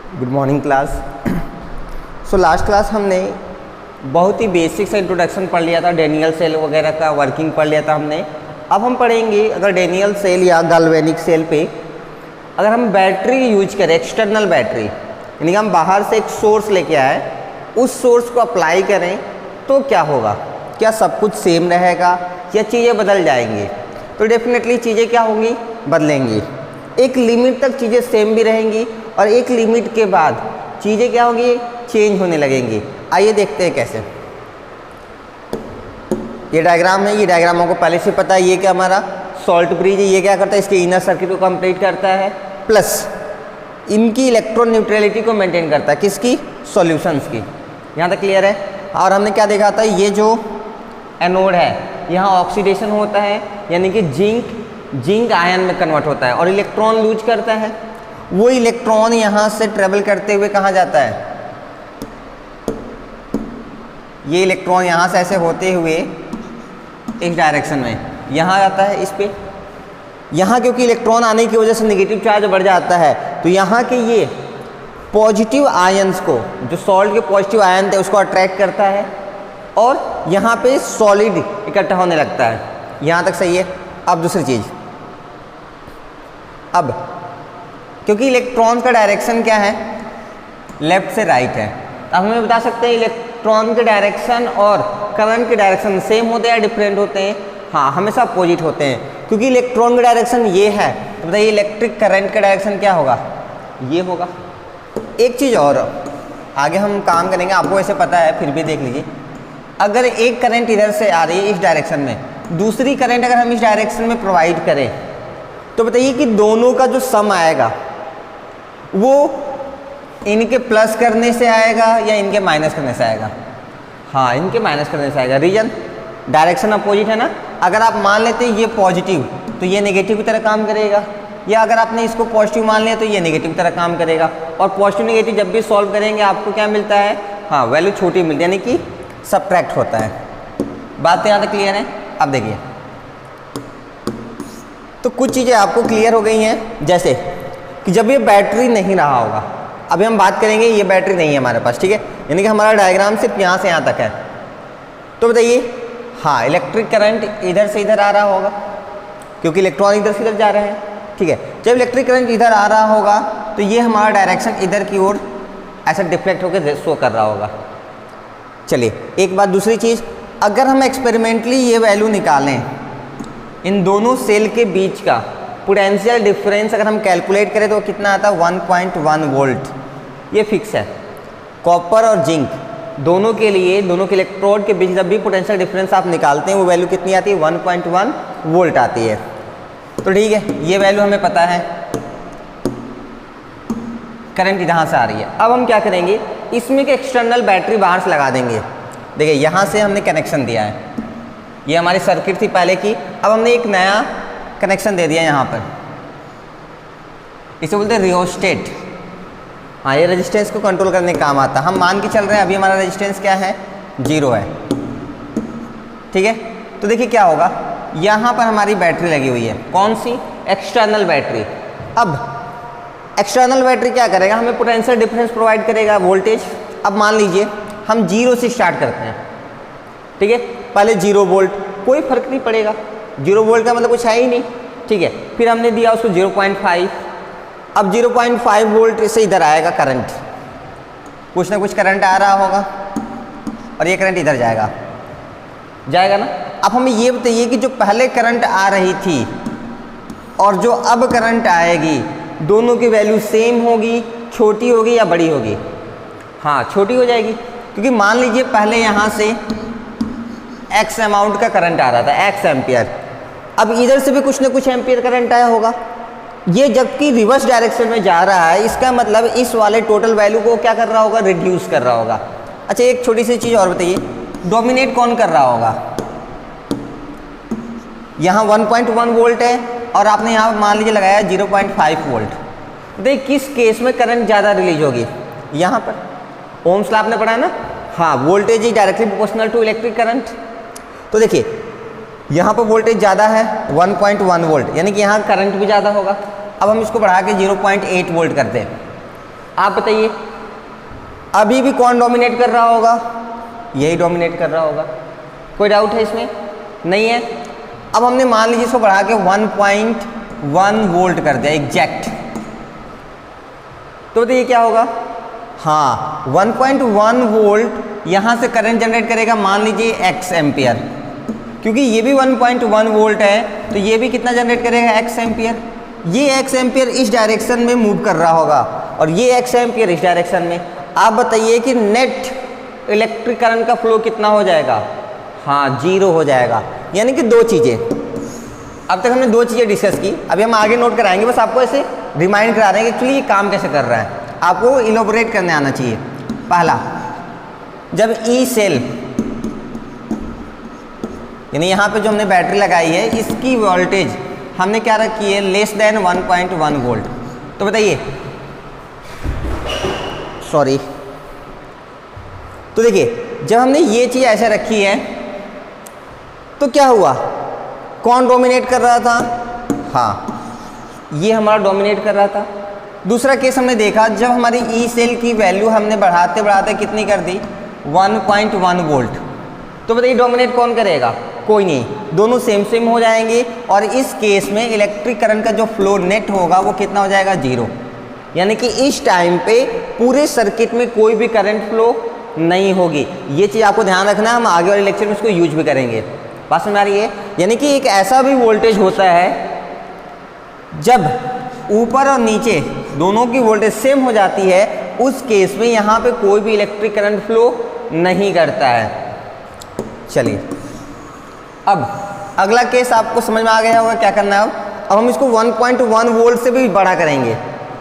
Good morning class. So last class हमने बहुत ही basic सा इंट्रोडक्शन पढ़ लिया था, डेनियल सेल वगैरह का वर्किंग पढ़ लिया था हमने। अब हम पढ़ेंगे अगर डेनियल सेल या गैल्वेनिक सेल पे अगर हम बैटरी यूज करें, एक्सटर्नल बैटरी यानी कि हम बाहर से एक सोर्स लेके आए, उस सोर्स को अप्लाई करें तो क्या होगा? क्या सब कुछ सेम रहेगा या चीज़ें बदल जाएंगी? तो डेफिनेटली चीज़ें क्या होंगी? बदलेंगी। एक लिमिट तक चीज़ें सेम भी रहेंगी और एक लिमिट के बाद चीज़ें क्या होंगी? चेंज होने लगेंगी। आइए देखते हैं कैसे। ये डायग्राम है, ये डायग्राम आपको पहले से पता है। ये क्या हमारा सॉल्ट ब्रिज है, ये क्या करता है? इसके इनर सर्किट को कंप्लीट करता है, प्लस इनकी इलेक्ट्रॉन न्यूट्रलिटी को मेंटेन करता है। किसकी? सॉल्यूशंस की। यहाँ तक क्लियर है। और हमने क्या देखा था, ये जो एनोड है यहाँ ऑक्सीडेशन होता है यानी कि जिंक आयन में कन्वर्ट होता है और इलेक्ट्रॉन लूज करता है। वो इलेक्ट्रॉन यहाँ से ट्रेवल करते हुए कहाँ जाता है? ये इलेक्ट्रॉन यहाँ से ऐसे होते हुए इस डायरेक्शन में यहाँ आता है। इस पे यहाँ क्योंकि इलेक्ट्रॉन आने की वजह से नेगेटिव चार्ज बढ़ जाता है, तो यहाँ के ये पॉजिटिव आयंस को, जो सॉल्ट के पॉजिटिव आयन थे, उसको अट्रैक्ट करता है और यहाँ पे सॉलिड इकट्ठा होने लगता है। यहाँ तक सही है। अब दूसरी चीज़, अब क्योंकि इलेक्ट्रॉन का डायरेक्शन क्या है? लेफ्ट से राइट है, अब हमें बता सकते हैं इलेक्ट्रॉन के डायरेक्शन और करंट के डायरेक्शन सेम होते हैं या डिफरेंट होते हैं? हाँ, हमेशा अपोजिट होते हैं। क्योंकि इलेक्ट्रॉन का डायरेक्शन ये है, तो बताइए इलेक्ट्रिक करंट का डायरेक्शन क्या होगा? ये होगा। एक चीज़ और आगे हम काम करेंगे, आपको ऐसे पता है, फिर भी देख लीजिए। अगर एक करंट इधर से आ रही है इस डायरेक्शन में, दूसरी करंट अगर हम इस डायरेक्शन में प्रोवाइड करें, तो बताइए कि दोनों का जो सम आएगा वो इनके प्लस करने से आएगा या इनके माइनस करने से आएगा? हाँ, इनके माइनस करने से आएगा। रीजन, डायरेक्शन अपोजिट है ना। अगर आप मान लेते हैं ये पॉजिटिव, तो ये नेगेटिव की तरह काम करेगा, या अगर आपने इसको पॉजिटिव मान लिया तो ये नेगेटिव की तरह काम करेगा। और पॉजिटिव नेगेटिव जब भी सॉल्व करेंगे आपको क्या मिलता है? हाँ, वैल्यू छोटी मिलती है, यानी कि सब्ट्रैक्ट होता है। बात तो यहाँ तक क्लियर है। अब देखिए, तो कुछ चीज़ें आपको क्लियर हो गई हैं, जैसे कि जब ये बैटरी नहीं रहा होगा, अभी हम बात करेंगे ये बैटरी नहीं है हमारे पास, ठीक है, यानी कि हमारा डायग्राम सिर्फ यहाँ से यहाँ तक है। तो बताइए, हाँ, इलेक्ट्रिक करंट इधर से इधर आ रहा होगा क्योंकि इलेक्ट्रॉन इधर से इधर जा रहे हैं, ठीक है। जब इलेक्ट्रिक करंट इधर आ रहा होगा तो ये हमारा डायरेक्शन इधर की ओर ऐसा डिफ्लेक्ट होकर शो कर रहा होगा। चलिए, एक बात, दूसरी चीज़, अगर हम एक्सपेरिमेंटली ये वैल्यू निकालें, इन दोनों सेल के बीच का पोटेंशियल डिफरेंस अगर हम कैलकुलेट करें तो कितना आता है? 1.1 वोल्ट। ये फिक्स है। कॉपर और जिंक दोनों के लिए, दोनों के इलेक्ट्रोड के बीच जब भी पोटेंशियल डिफरेंस आप निकालते हैं वो वैल्यू कितनी आती है? 1.1 वोल्ट आती है। तो ठीक है, ये वैल्यू हमें पता है। करंट यहाँ से आ रही है। अब हम क्या करेंगे, इसमें एक एक्सटर्नल बैटरी बाहर से लगा देंगे। देखिए, यहाँ से हमने कनेक्शन दिया है, ये हमारी सर्किट थी पहले की। अब हमने एक नया कनेक्शन दे दिया यहाँ पर, इसे बोलते हैं रियोस्टेट। हाँ, ये रेजिस्टेंस को कंट्रोल करने का काम आता है। हम मान के चल रहे हैं अभी हमारा रेजिस्टेंस क्या है? 0 है, ठीक है। तो देखिए क्या होगा, यहाँ पर हमारी बैटरी लगी हुई है। कौन सी? External battery. अब एक्सटर्नल बैटरी क्या करेगा? हमें पोटेंशियल डिफरेंस प्रोवाइड करेगा, वोल्टेज। अब मान लीजिए हम 0 से स्टार्ट करते हैं, ठीक है। पहले 0 वोल्ट, कोई फर्क नहीं पड़ेगा, 0 वोल्ट का मतलब कुछ है ही नहीं, ठीक है। फिर हमने दिया उसको 0.5। अब 0.5 वोल्ट से इधर आएगा करंट, कुछ ना कुछ करंट आ रहा होगा और ये करंट इधर जाएगा, जाएगा ना। अब हमें ये बताइए कि जो पहले करंट आ रही थी और जो अब करंट आएगी, दोनों की वैल्यू सेम होगी, छोटी होगी या बड़ी होगी? हाँ, छोटी हो जाएगी, क्योंकि मान लीजिए पहले यहाँ से x अमाउंट का करंट आ रहा था, x एम्पियर। अब इधर से भी कुछ ना कुछ एम्पियर करंट आया होगा। ये जबकि रिवर्स डायरेक्शन में जा रहा है, इसका मतलब इस वाले टोटल वैल्यू को क्या कर रहा होगा? रिड्यूस कर रहा होगा। अच्छा, एक छोटी सी चीज़ और बताइए, डोमिनेट कौन कर रहा होगा? यहाँ 1.1 वोल्ट है और आपने यहाँ मान लीजिए लगाया 0.5 वोल्ट। देखिए किस केस में करंट ज़्यादा रिलीज होगी? यहाँ पर ओम्स लॉ आपने पढ़ा है ना। हाँ, voltage is directly proportional to electric current. तो देखिए यहाँ पर वोल्टेज ज़्यादा है 1.1 वोल्ट, यानी कि यहाँ करंट भी ज़्यादा होगा। अब हम इसको बढ़ा के 0.8 वोल्ट करते हैं, आप बताइए, अभी भी कौन डोमिनेट कर रहा होगा? यही डोमिनेट कर रहा होगा। कोई डाउट है इसमें? नहीं है। अब हमने मान लीजिए इसको बढ़ा के 1.1 वोल्ट कर दिया एग्जैक्ट, तो बताइए क्या होगा? हाँ, 1.1 वोल्ट यहाँ से करंट जनरेट करेगा, मान लीजिए x एम्पियर, क्योंकि ये भी 1.1 वोल्ट है तो ये भी कितना जनरेट करेगा? x ampere. ये x एम्पियर इस डायरेक्शन में मूव कर रहा होगा और ये x एम्पियर इस डायरेक्शन में। आप बताइए कि नेट इलेक्ट्रिक करंट का फ्लो कितना हो जाएगा? हाँ, 0 हो जाएगा। यानी कि दो चीज़ें, अब तक हमने दो चीज़ें डिस्कस की, अभी हम आगे नोट कराएंगे, बस आपको ऐसे रिमाइंड करा रहे हैं कि एक्चुअली ये काम कैसे कर रहा है, आपको इलोबरेट करने आना चाहिए। पहला, जब ई सेल यानी यहाँ पे जो हमने बैटरी लगाई है इसकी वोल्टेज हमने क्या रखी है? Less than 1.1 volt. तो बताइए, सॉरी, तो देखिए जब हमने ये चीज़ ऐसे रखी है तो क्या हुआ? कौन डोमिनेट कर रहा था? हाँ, ये हमारा डोमिनेट कर रहा था। दूसरा केस हमने देखा, जब हमारी ई सेल की वैल्यू हमने बढ़ाते बढ़ाते कितनी कर दी? 1.1 वोल्ट। तो बताइए डोमिनेट कौन करेगा? कोई नहीं, दोनों सेम सेम हो जाएंगे और इस केस में इलेक्ट्रिक करंट का जो फ्लो नेट होगा वो कितना हो जाएगा? 0। यानी कि इस टाइम पे पूरे सर्किट में कोई भी करंट फ्लो नहीं होगी। ये चीज़ आपको ध्यान रखना है, हम आगे वाले लेक्चर में इसको यूज भी करेंगे। बात समझ आ रही है? यानी कि एक ऐसा भी वोल्टेज होता है जब ऊपर और नीचे दोनों की वोल्टेज सेम हो जाती है, उस केस में यहाँ पे कोई भी इलेक्ट्रिक करंट फ्लो नहीं करता है। चलिए, अब अगला केस आपको समझ में आ गया होगा क्या करना है। अब हम इसको 1.1 वोल्ट से भी बड़ा करेंगे।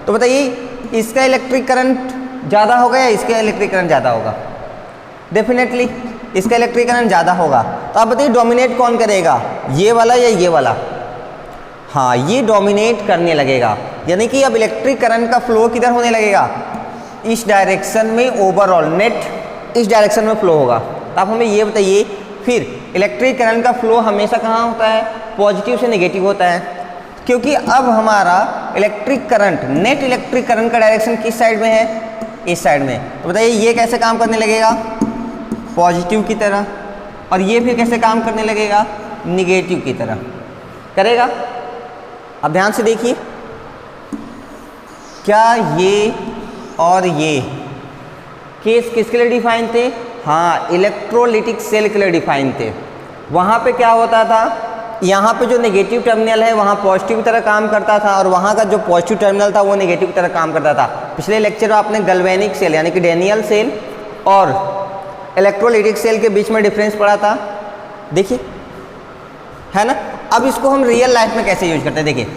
तो बताइए, इसका इलेक्ट्रिक करंट ज़्यादा होगा या इसका इलेक्ट्रिक करंट ज़्यादा होगा? डेफिनेटली इसका इलेक्ट्रिक करंट ज़्यादा होगा। तो आप बताइए डोमिनेट कौन करेगा? ये वाला या ये वाला? हाँ, ये डोमिनेट करने लगेगा। यानी कि अब इलेक्ट्रिक करंट का फ्लो किधर होने लगेगा? इस डायरेक्शन में, ओवरऑल नेट इस डायरेक्शन में फ्लो होगा। तो आप हमें ये बताइए, फिर इलेक्ट्रिक करंट का फ्लो हमेशा कहाँ होता है? पॉजिटिव से नेगेटिव होता है, क्योंकि अब हमारा electric current, net electric current का डायरेक्शन किस साइड में है? इस साइड में। तो बताइए ये कैसे काम करने लगेगा? पॉजिटिव की तरह। और ये फिर कैसे काम करने लगेगा? निगेटिव की तरह करेगा। अब ध्यान से देखिए, क्या ये और ये केस किसके लिए डिफाइन थे? हाँ, इलेक्ट्रोलिटिक सेल के लिए डिफाइन थे। वहाँ पे क्या होता था? यहाँ पे जो नेगेटिव टर्मिनल है वहाँ पॉजिटिव की तरह काम करता था और वहाँ का जो पॉजिटिव टर्मिनल था वो नेगेटिव की तरह काम करता था। पिछले लेक्चर में आपने गैल्वेनिक सेल यानी कि डैनियल सेल और इलेक्ट्रोलिटिक सेल के बीच में डिफरेंस पड़ा था, देखिए, है ना। अब इसको हम रियल लाइफ में कैसे यूज करते हैं? देखिए,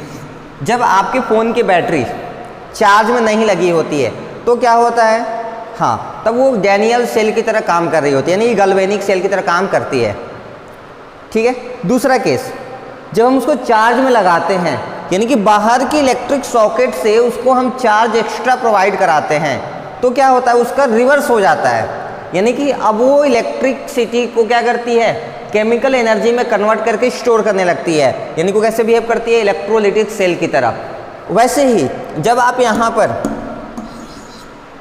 जब आपके फ़ोन की बैटरी चार्ज में नहीं लगी होती है तो क्या होता है? हाँ, तब वो डैनियल सेल की तरह काम कर रही होती है, यानी गैल्वेनिक सेल की तरह काम करती है। ठीक है। दूसरा केस, जब हम उसको चार्ज में लगाते हैं, यानी कि बाहर की इलेक्ट्रिक सॉकेट से उसको हम चार्ज एक्स्ट्रा प्रोवाइड कराते हैं, तो क्या होता है? उसका रिवर्स हो जाता है। यानी कि अब वो इलेक्ट्रिसिटी को क्या करती है? केमिकल एनर्जी में कन्वर्ट करके स्टोर करने लगती है। यानी कि कैसे बिहेव करती है? इलेक्ट्रोलिटिक सेल की तरह। वैसे ही जब आप यहाँ पर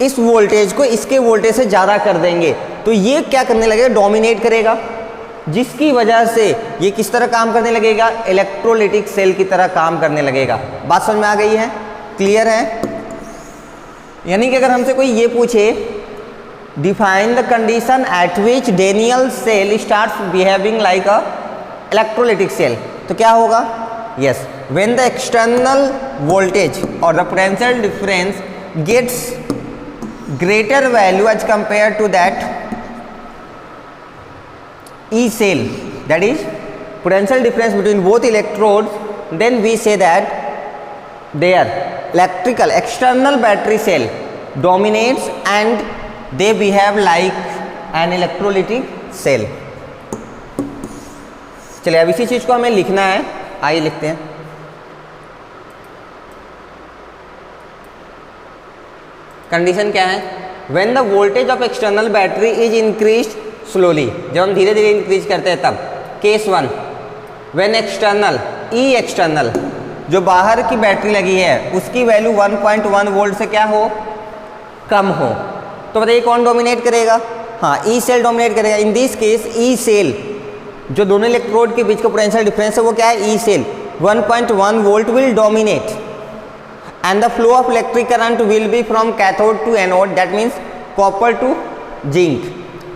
इस वोल्टेज को इसके वोल्टेज से ज़्यादा कर देंगे तो ये क्या करने लगेगा? डोमिनेट करेगा, जिसकी वजह से ये किस तरह काम करने लगेगा? इलेक्ट्रोलिटिक सेल की तरह काम करने लगेगा। बात समझ में आ गई है? क्लियर है? यानी कि अगर हमसे कोई ये पूछे, define the condition at which Daniell cell starts behaving like a electrolytic cell, तो क्या होगा? Yes, when the external voltage और the potential difference gets greater value as compare to that E cell, that is potential difference between both electrodes, then we say that their electrical external battery cell dominates and they behave like an electrolytic cell. चलिए अब इसी चीज को हमें लिखना है, आइए लिखते हैं। कंडीशन क्या है? When the voltage of external battery is increased slowly, जब हम धीरे धीरे इंक्रीज करते हैं तब। Case 1, when external, E external जो बाहर की बैटरी लगी है उसकी वैल्यू 1.1 वोल्ट से क्या हो? कम हो। तो बताइए कौन डोमिनेट करेगा? हाँ, ई सेल डोमिनेट करेगा। In this case E cell, जो दोनों इलेक्ट्रोड के बीच का पोटेंशियल डिफरेंस है वो क्या है? E cell 1.1 volt will dominate and the flow of electric current will be from cathode to anode, that means copper to zinc.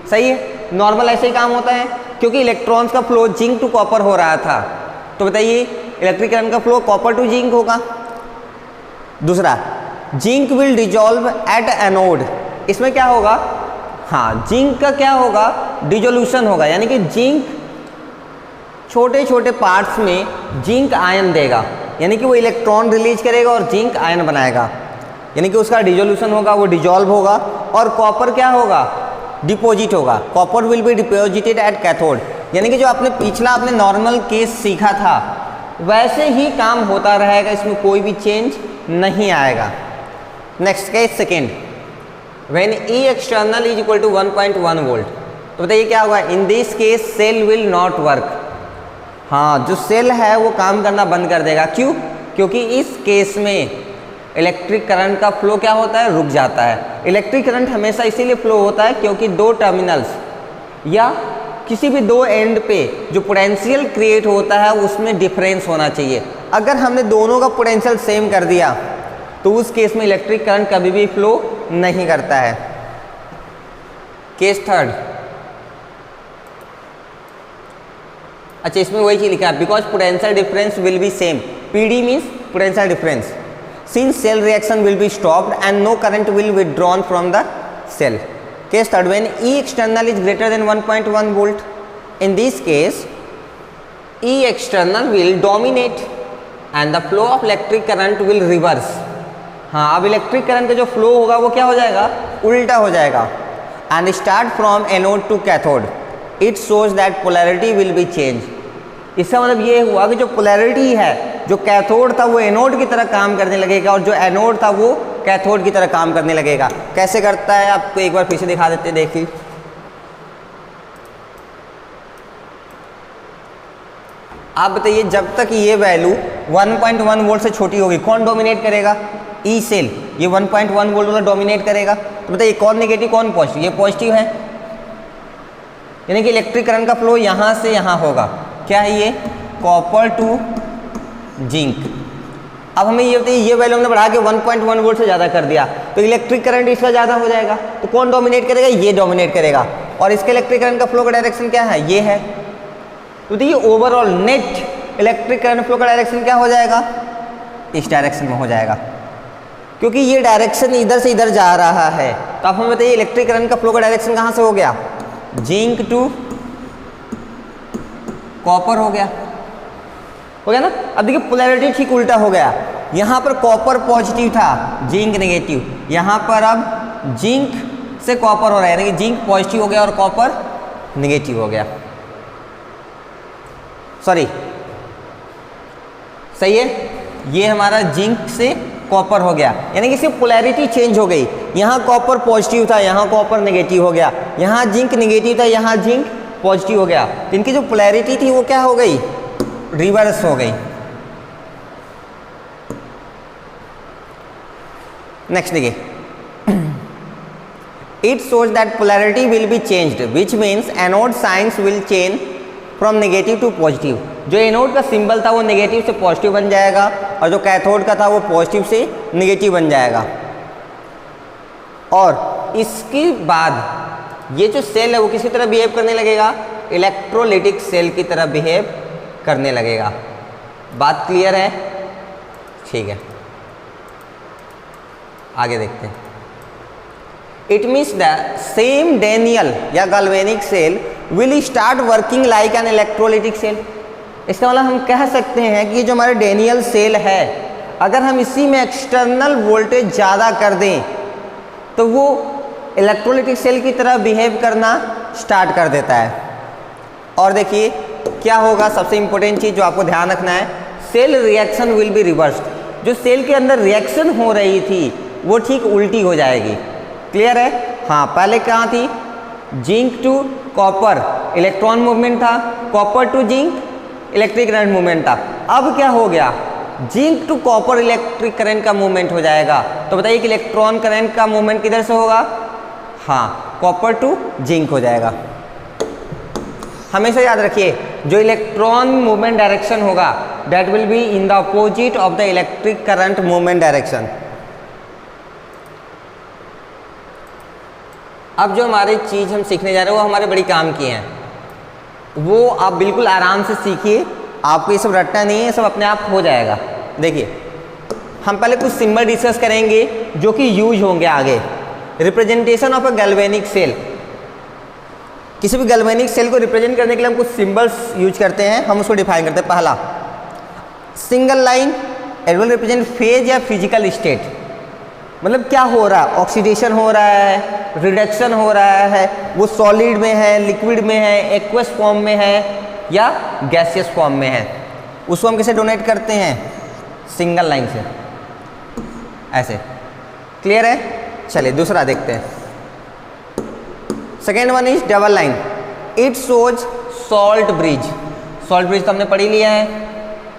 सही है, नॉर्मल ऐसे ही काम होता है क्योंकि इलेक्ट्रॉन्स का फ्लो जिंक टू कॉपर हो रहा था। तो बताइए इलेक्ट्रिक करंट का फ्लो कॉपर टू जिंक होगा। दूसरा, zinc will dissolve at anode, इसमें क्या होगा? हाँ, जिंक का क्या होगा? डिजोल्यूशन होगा, यानी कि जिंक छोटे छोटे पार्ट्स में जिंक आयन देगा, यानी कि वो इलेक्ट्रॉन रिलीज करेगा और जिंक आयन बनाएगा, यानी कि उसका डिजोल्यूशन होगा, वो डिजॉल्व होगा। और कॉपर क्या होगा? डिपॉजिट होगा। Copper will be deposited at cathode, यानी कि जो आपने नॉर्मल केस सीखा था वैसे ही काम होता रहेगा, इसमें कोई भी चेंज नहीं आएगा। Next case second, when E external is equal to 1.1 volt, तो बताइए क्या होगा? In this case cell will not work. हाँ, जो सेल है वो काम करना बंद कर देगा। क्यों? क्योंकि इस केस में इलेक्ट्रिक करंट का फ्लो क्या होता है? रुक जाता है। इलेक्ट्रिक करंट हमेशा इसीलिए फ्लो होता है क्योंकि दो टर्मिनल्स या किसी भी दो एंड पे जो पोटेंशियल क्रिएट होता है उसमें डिफरेंस होना चाहिए। अगर हमने दोनों का पोटेंशियल सेम कर दिया तो उस केस में इलेक्ट्रिक करंट कभी भी फ्लो नहीं करता है। केस थर्ड, अच्छा इसमें वही चीज लिखा है, because potential difference will be same. PD means potential difference. Since cell reaction will be stopped and no current will withdrawn from the cell. Case third, when E external is greater than 1.1 volt, in this case E external will dominate and the flow of electric current will reverse. हाँ, अब electric current का जो flow होगा वो क्या हो जाएगा? उल्टा हो जाएगा। And start from anode to cathode. It shows that polarity will be changed. इसका मतलब ये हुआ कि जो पोलैरिटी है, जो कैथोड था वो एनोड की तरह काम करने लगेगा और जो एनोड था वो कैथोड की तरह काम करने लगेगा। कैसे करता है आपको एक बार फिर से दिखा देते हैं, देखिए। आप बताइए जब तक ये वैल्यू 1.1 वोल्ट से छोटी होगी कौन डोमिनेट करेगा? E cell. ये 1.1 वोल्ट वाला डोमिनेट करेगा। तो बताइए कौन नेगेटिव कौन पॉजिटिव? ये पॉजिटिव है, यानी कि इलेक्ट्रिक करंट का फ्लो यहाँ से यहाँ होगा। क्या है ये? Copper to zinc. अब हमें ये बताइए ये वैल्यू हमने बढ़ा के 1.1 वोल्ट से ज़्यादा कर दिया तो इलेक्ट्रिक करंट इसका ज़्यादा हो जाएगा। तो कौन डोमिनेट करेगा? ये डोमिनेट करेगा। और इसके इलेक्ट्रिक करंट का फ्लो का डायरेक्शन क्या है? ये है। तो देखिए overall net electric current flow का डायरेक्शन क्या हो जाएगा? इस डायरेक्शन में हो जाएगा, क्योंकि ये डायरेक्शन इधर से इधर जा रहा है। तो अब हमें बताइए इलेक्ट्रिक करंट का फ्लो का डायरेक्शन कहाँ से हो गया? जिंक टू कॉपर हो गया ना। अब देखिए पोलैरिटी ठीक उल्टा हो गया। यहाँ पर कॉपर पॉजिटिव था, जिंक नेगेटिव। यहाँ पर अब जिंक से कॉपर हो रहा है, यानी कि जिंक पॉजिटिव हो गया और कॉपर नेगेटिव हो गया। सॉरी, सही है, ये हमारा जिंक से कॉपर हो गया, यानी कि इसकी पोलैरिटी चेंज हो गई। यहाँ कॉपर पॉजिटिव था, यहाँ कॉपर नेगेटिव हो गया। यहाँ जिंक नेगेटिव था, यहाँ जिंक पॉजिटिव हो गया। तो इनकी जो पोलैरिटी थी वो क्या हो गई? रिवर्स हो गई। नेक्स्ट देखिए, it shows that polarity will be changed which means anode science will change from negative to positive. जो एनोड का सिंबल था वो नेगेटिव से पॉजिटिव बन जाएगा और जो कैथोड का था वो पॉजिटिव से नेगेटिव बन जाएगा। और इसके बाद ये जो सेल है वो किसी तरह बिहेव करने लगेगा? इलेक्ट्रोलिटिक सेल की तरह बिहेव करने लगेगा। बात क्लियर है? ठीक है, आगे देखते हैं। It means the same Daniell या galvanic cell will start working like an electrolytic cell. इसका मतलब हम कह सकते हैं कि ये जो हमारे डेनियल सेल है, अगर हम इसी में एक्सटर्नल वोल्टेज ज़्यादा कर दें तो वो इलेक्ट्रोलिटिक सेल की तरह बिहेव करना स्टार्ट कर देता है। और देखिए क्या होगा, सबसे इंपॉर्टेंट चीज़ जो आपको ध्यान रखना है, cell reaction will be reversed. जो सेल के अंदर रिएक्शन हो रही थी वो ठीक उल्टी हो जाएगी। क्लियर है? हाँ, पहले कहाँ थी? Zinc to copper electron movement था, copper to zinc electric current movement था। अब क्या हो गया? Zinc to copper electric current का मूवमेंट हो जाएगा। तो बताइए कि इलेक्ट्रॉन करंट का मूवमेंट किधर से होगा? हाँ, कॉपर टू जिंक हो जाएगा। हमेशा याद रखिए जो इलेक्ट्रॉन मूवमेंट डायरेक्शन होगा that will be in the opposite of the electric current movement direction. अब जो हमारी चीज़ हम सीखने जा रहे हैं वो हमारे बड़ी काम की हैं, वो आप बिल्कुल आराम से सीखिए, आपको ये सब रटना नहीं है, सब अपने आप हो जाएगा। देखिए हम पहले कुछ सिंबल डिस्कस करेंगे जो कि यूज होंगे आगे। Representation of a galvanic cell, किसी भी गैल्वेनिक सेल को रिप्रेजेंट करने के लिए हम कुछ सिंबल्स यूज करते हैं, हम उसको डिफाइन करते हैं। पहला single line, it will represent phase या फिजिकल स्टेट, मतलब क्या हो रहा है, ऑक्सीडेशन हो रहा है, रिडक्शन हो रहा है, वो सॉलिड में है, लिक्विड में है, एक्वस फॉर्म में है या गैसियस फॉर्म में है, उसको हम कैसे डोनेट करते हैं? सिंगल लाइन से, ऐसे। क्लियर है? चलिए दूसरा देखते हैं। Second one is double line, it shows salt bridge. Salt bridge तो हमने पढ़ ही लिया है।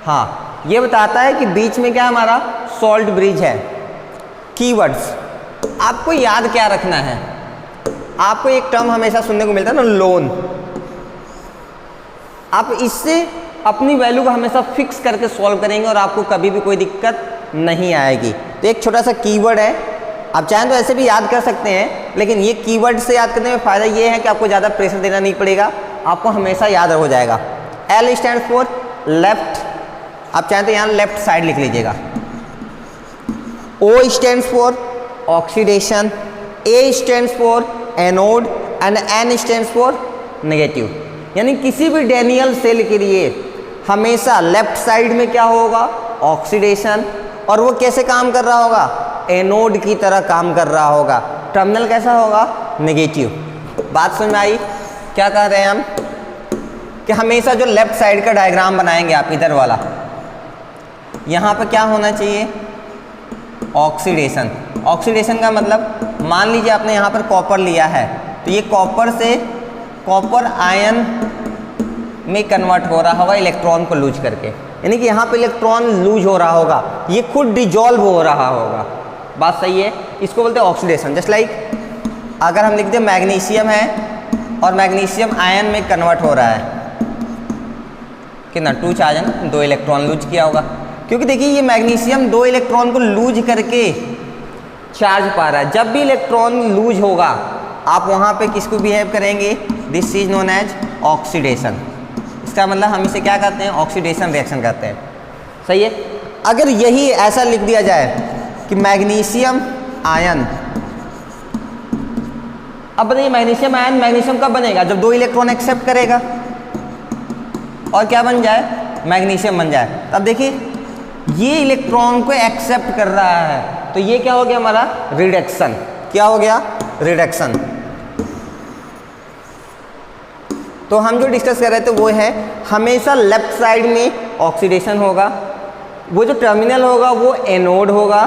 हाँ, ये बताता है कि बीच में क्या हमारा सॉल्ट ब्रिज है। कीवर्ड्स आपको याद क्या रखना है? आपको एक टर्म हमेशा सुनने को मिलता है ना, लोन। आप इससे अपनी वैल्यू को हमेशा फिक्स करके सॉल्व करेंगे और आपको कभी भी कोई दिक्कत नहीं आएगी। तो एक छोटा सा कीवर्ड है, आप चाहें तो ऐसे भी याद कर सकते हैं, लेकिन ये कीवर्ड से याद करने में फ़ायदा ये है कि आपको ज़्यादा प्रेशर देना नहीं पड़ेगा, आपको हमेशा याद हो जाएगा। L स्टैंड फॉर लेफ्ट, आप चाहें तो यहाँ लेफ्ट साइड लिख लीजिएगा। O stand for oxidation, A stand for anode and N stand for negative. यानी किसी भी डैनियल सेल के लिए हमेशा लेफ्ट साइड में क्या होगा? ऑक्सीडेशन, और वो कैसे काम कर रहा होगा? एनोड की तरह काम कर रहा होगा। टर्मिनल कैसा होगा? नेगेटिव। बात समझ में आई? क्या कह रहे हैं हम कि हमेशा जो लेफ्ट साइड का डायग्राम बनाएंगे आप, इधर वाला, यहाँ पर क्या होना चाहिए? ऑक्सीडेशन। ऑक्सीडेशन का मतलब मान लीजिए आपने यहाँ पर कॉपर लिया है, तो ये कॉपर से कॉपर आयन में कन्वर्ट हो रहा होगा इलेक्ट्रॉन को लूज करके, यानी कि यहाँ पे इलेक्ट्रॉन लूज हो रहा होगा, ये खुद डिजॉल्व हो रहा होगा। बात सही है? इसको बोलते हैं ऑक्सीडेशन। जस्ट लाइक अगर हम लिख दें मैग्नीशियम है और मैग्नीशियम आयन में कन्वर्ट हो रहा है, कितना 2 चार्ज है ना, 2 इलेक्ट्रॉन लूज किया होगा, क्योंकि देखिए ये मैग्नीशियम 2 इलेक्ट्रॉन को लूज करके चार्ज पा रहा है। जब भी इलेक्ट्रॉन लूज होगा आप वहाँ पे किसको बिहेव करेंगे? This is known as oxidation. इसका मतलब हम इसे क्या कहते हैं? ऑक्सीडेशन रिएक्शन कहते हैं। सही है? अगर यही ऐसा लिख दिया जाए कि मैग्नीशियम आयन, अब बताइए मैग्नीशियम आयन मैग्नीशियम कब बनेगा? जब 2 इलेक्ट्रॉन एक्सेप्ट करेगा और क्या बन जाए? मैग्नीशियम बन जाए। अब देखिए ये इलेक्ट्रॉन को एक्सेप्ट कर रहा है, तो ये क्या हो गया हमारा? रिडक्शन। क्या हो गया? रिडक्शन। तो हम जो डिस्कस कर रहे थे वो है हमेशा लेफ्ट साइड में ऑक्सीडेशन होगा, वो जो टर्मिनल होगा वो एनोड होगा।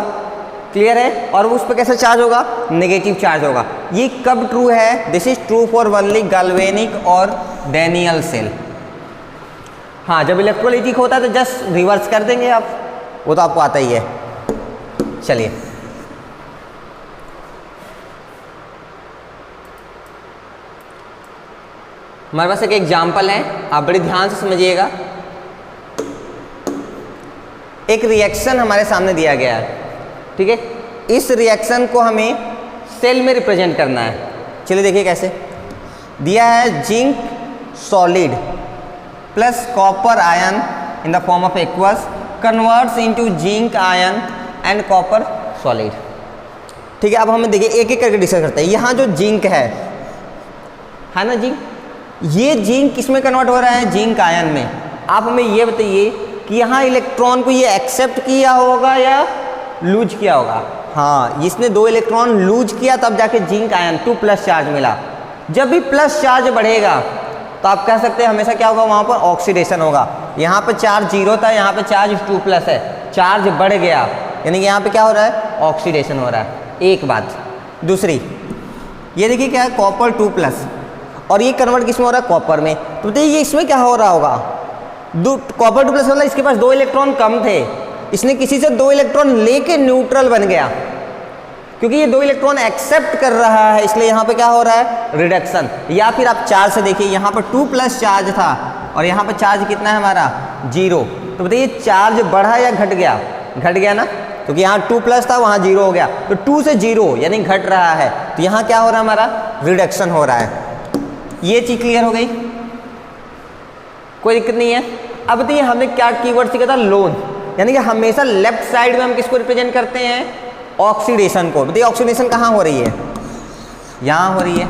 क्लियर है? और उस पर कैसा चार्ज होगा? नेगेटिव चार्ज होगा। ये कब ट्रू है? This is true for only galvanic और डैनियल सेल। हाँ, जब इलेक्ट्रोलाइटिक होता है तो जस्ट रिवर्स कर देंगे आप, वो तो आपको आता ही है। चलिए हमारे पास एक एग्जाम्पल है, आप बड़े ध्यान से समझिएगा। एक रिएक्शन हमारे सामने दिया गया है, ठीक है? इस रिएक्शन को हमें सेल में रिप्रेजेंट करना है। चलिए देखिए कैसे दिया है। Zinc solid plus copper ion in the form of aqueous converts into zinc ion and copper solid. ठीक है, अब हम देखिए एक एक करके डिस्कस करते हैं। यहाँ जो जिंक है ना, जिंक, ये जिंक किसमें कन्वर्ट हो रहा है? जिंक आयन में। आप हमें ये बताइए कि यहाँ इलेक्ट्रॉन को ये एक्सेप्ट किया होगा या लूज किया होगा? हाँ, इसने 2 इलेक्ट्रॉन लूज किया तब जाके जिंक आयन 2+ चार्ज मिला। जब भी प्लस चार्ज बढ़ेगा तो आप कह सकते हैं हमेशा क्या होगा? वहाँ पर ऑक्सीडेशन होगा। यहाँ पर चार्ज 0 था, यहाँ पर चार्ज 2+ है, चार्ज बढ़ गया, यानी कि यहाँ पे क्या हो रहा है? ऑक्सीडेशन हो रहा है। एक बात। दूसरी ये देखिए क्या है? कॉपर 2+, और ये कन्वर्ट किस में हो रहा है? कॉपर में। तो बताइए ये इसमें क्या हो रहा होगा? कॉपर 2+ मतलब इसके पास 2 इलेक्ट्रॉन कम थे, इसने किसी से 2 इलेक्ट्रॉन लेके न्यूट्रल बन गया, क्योंकि ये 2 इलेक्ट्रॉन एक्सेप्ट कर रहा है, इसलिए यहाँ पे क्या हो रहा है, रिडक्शन। या फिर आप चार्ज से देखिए, यहाँ पर 2+ चार्ज था और यहाँ पर चार्ज कितना है हमारा 0, तो बताइए चार्ज बढ़ा या घट गया, घट गया ना, क्योंकि यहाँ 2+ था वहाँ 0 हो गया, तो 2 से 0 यानी घट रहा है, तो यहाँ क्या हो रहा है हमारा, रिडक्शन हो रहा है। ये चीज क्लियर हो गई, कोई दिक्कत नहीं है। अब बताइए हमने क्या कीवर्ड सीखा था, लोन, यानी कि हमेशा लेफ्ट साइड में हम किसको रिप्रेजेंट करते हैं, ऑक्सीडेशन को। बताइए ऑक्सीडेशन कहाँ हो रही है, यहाँ हो रही है,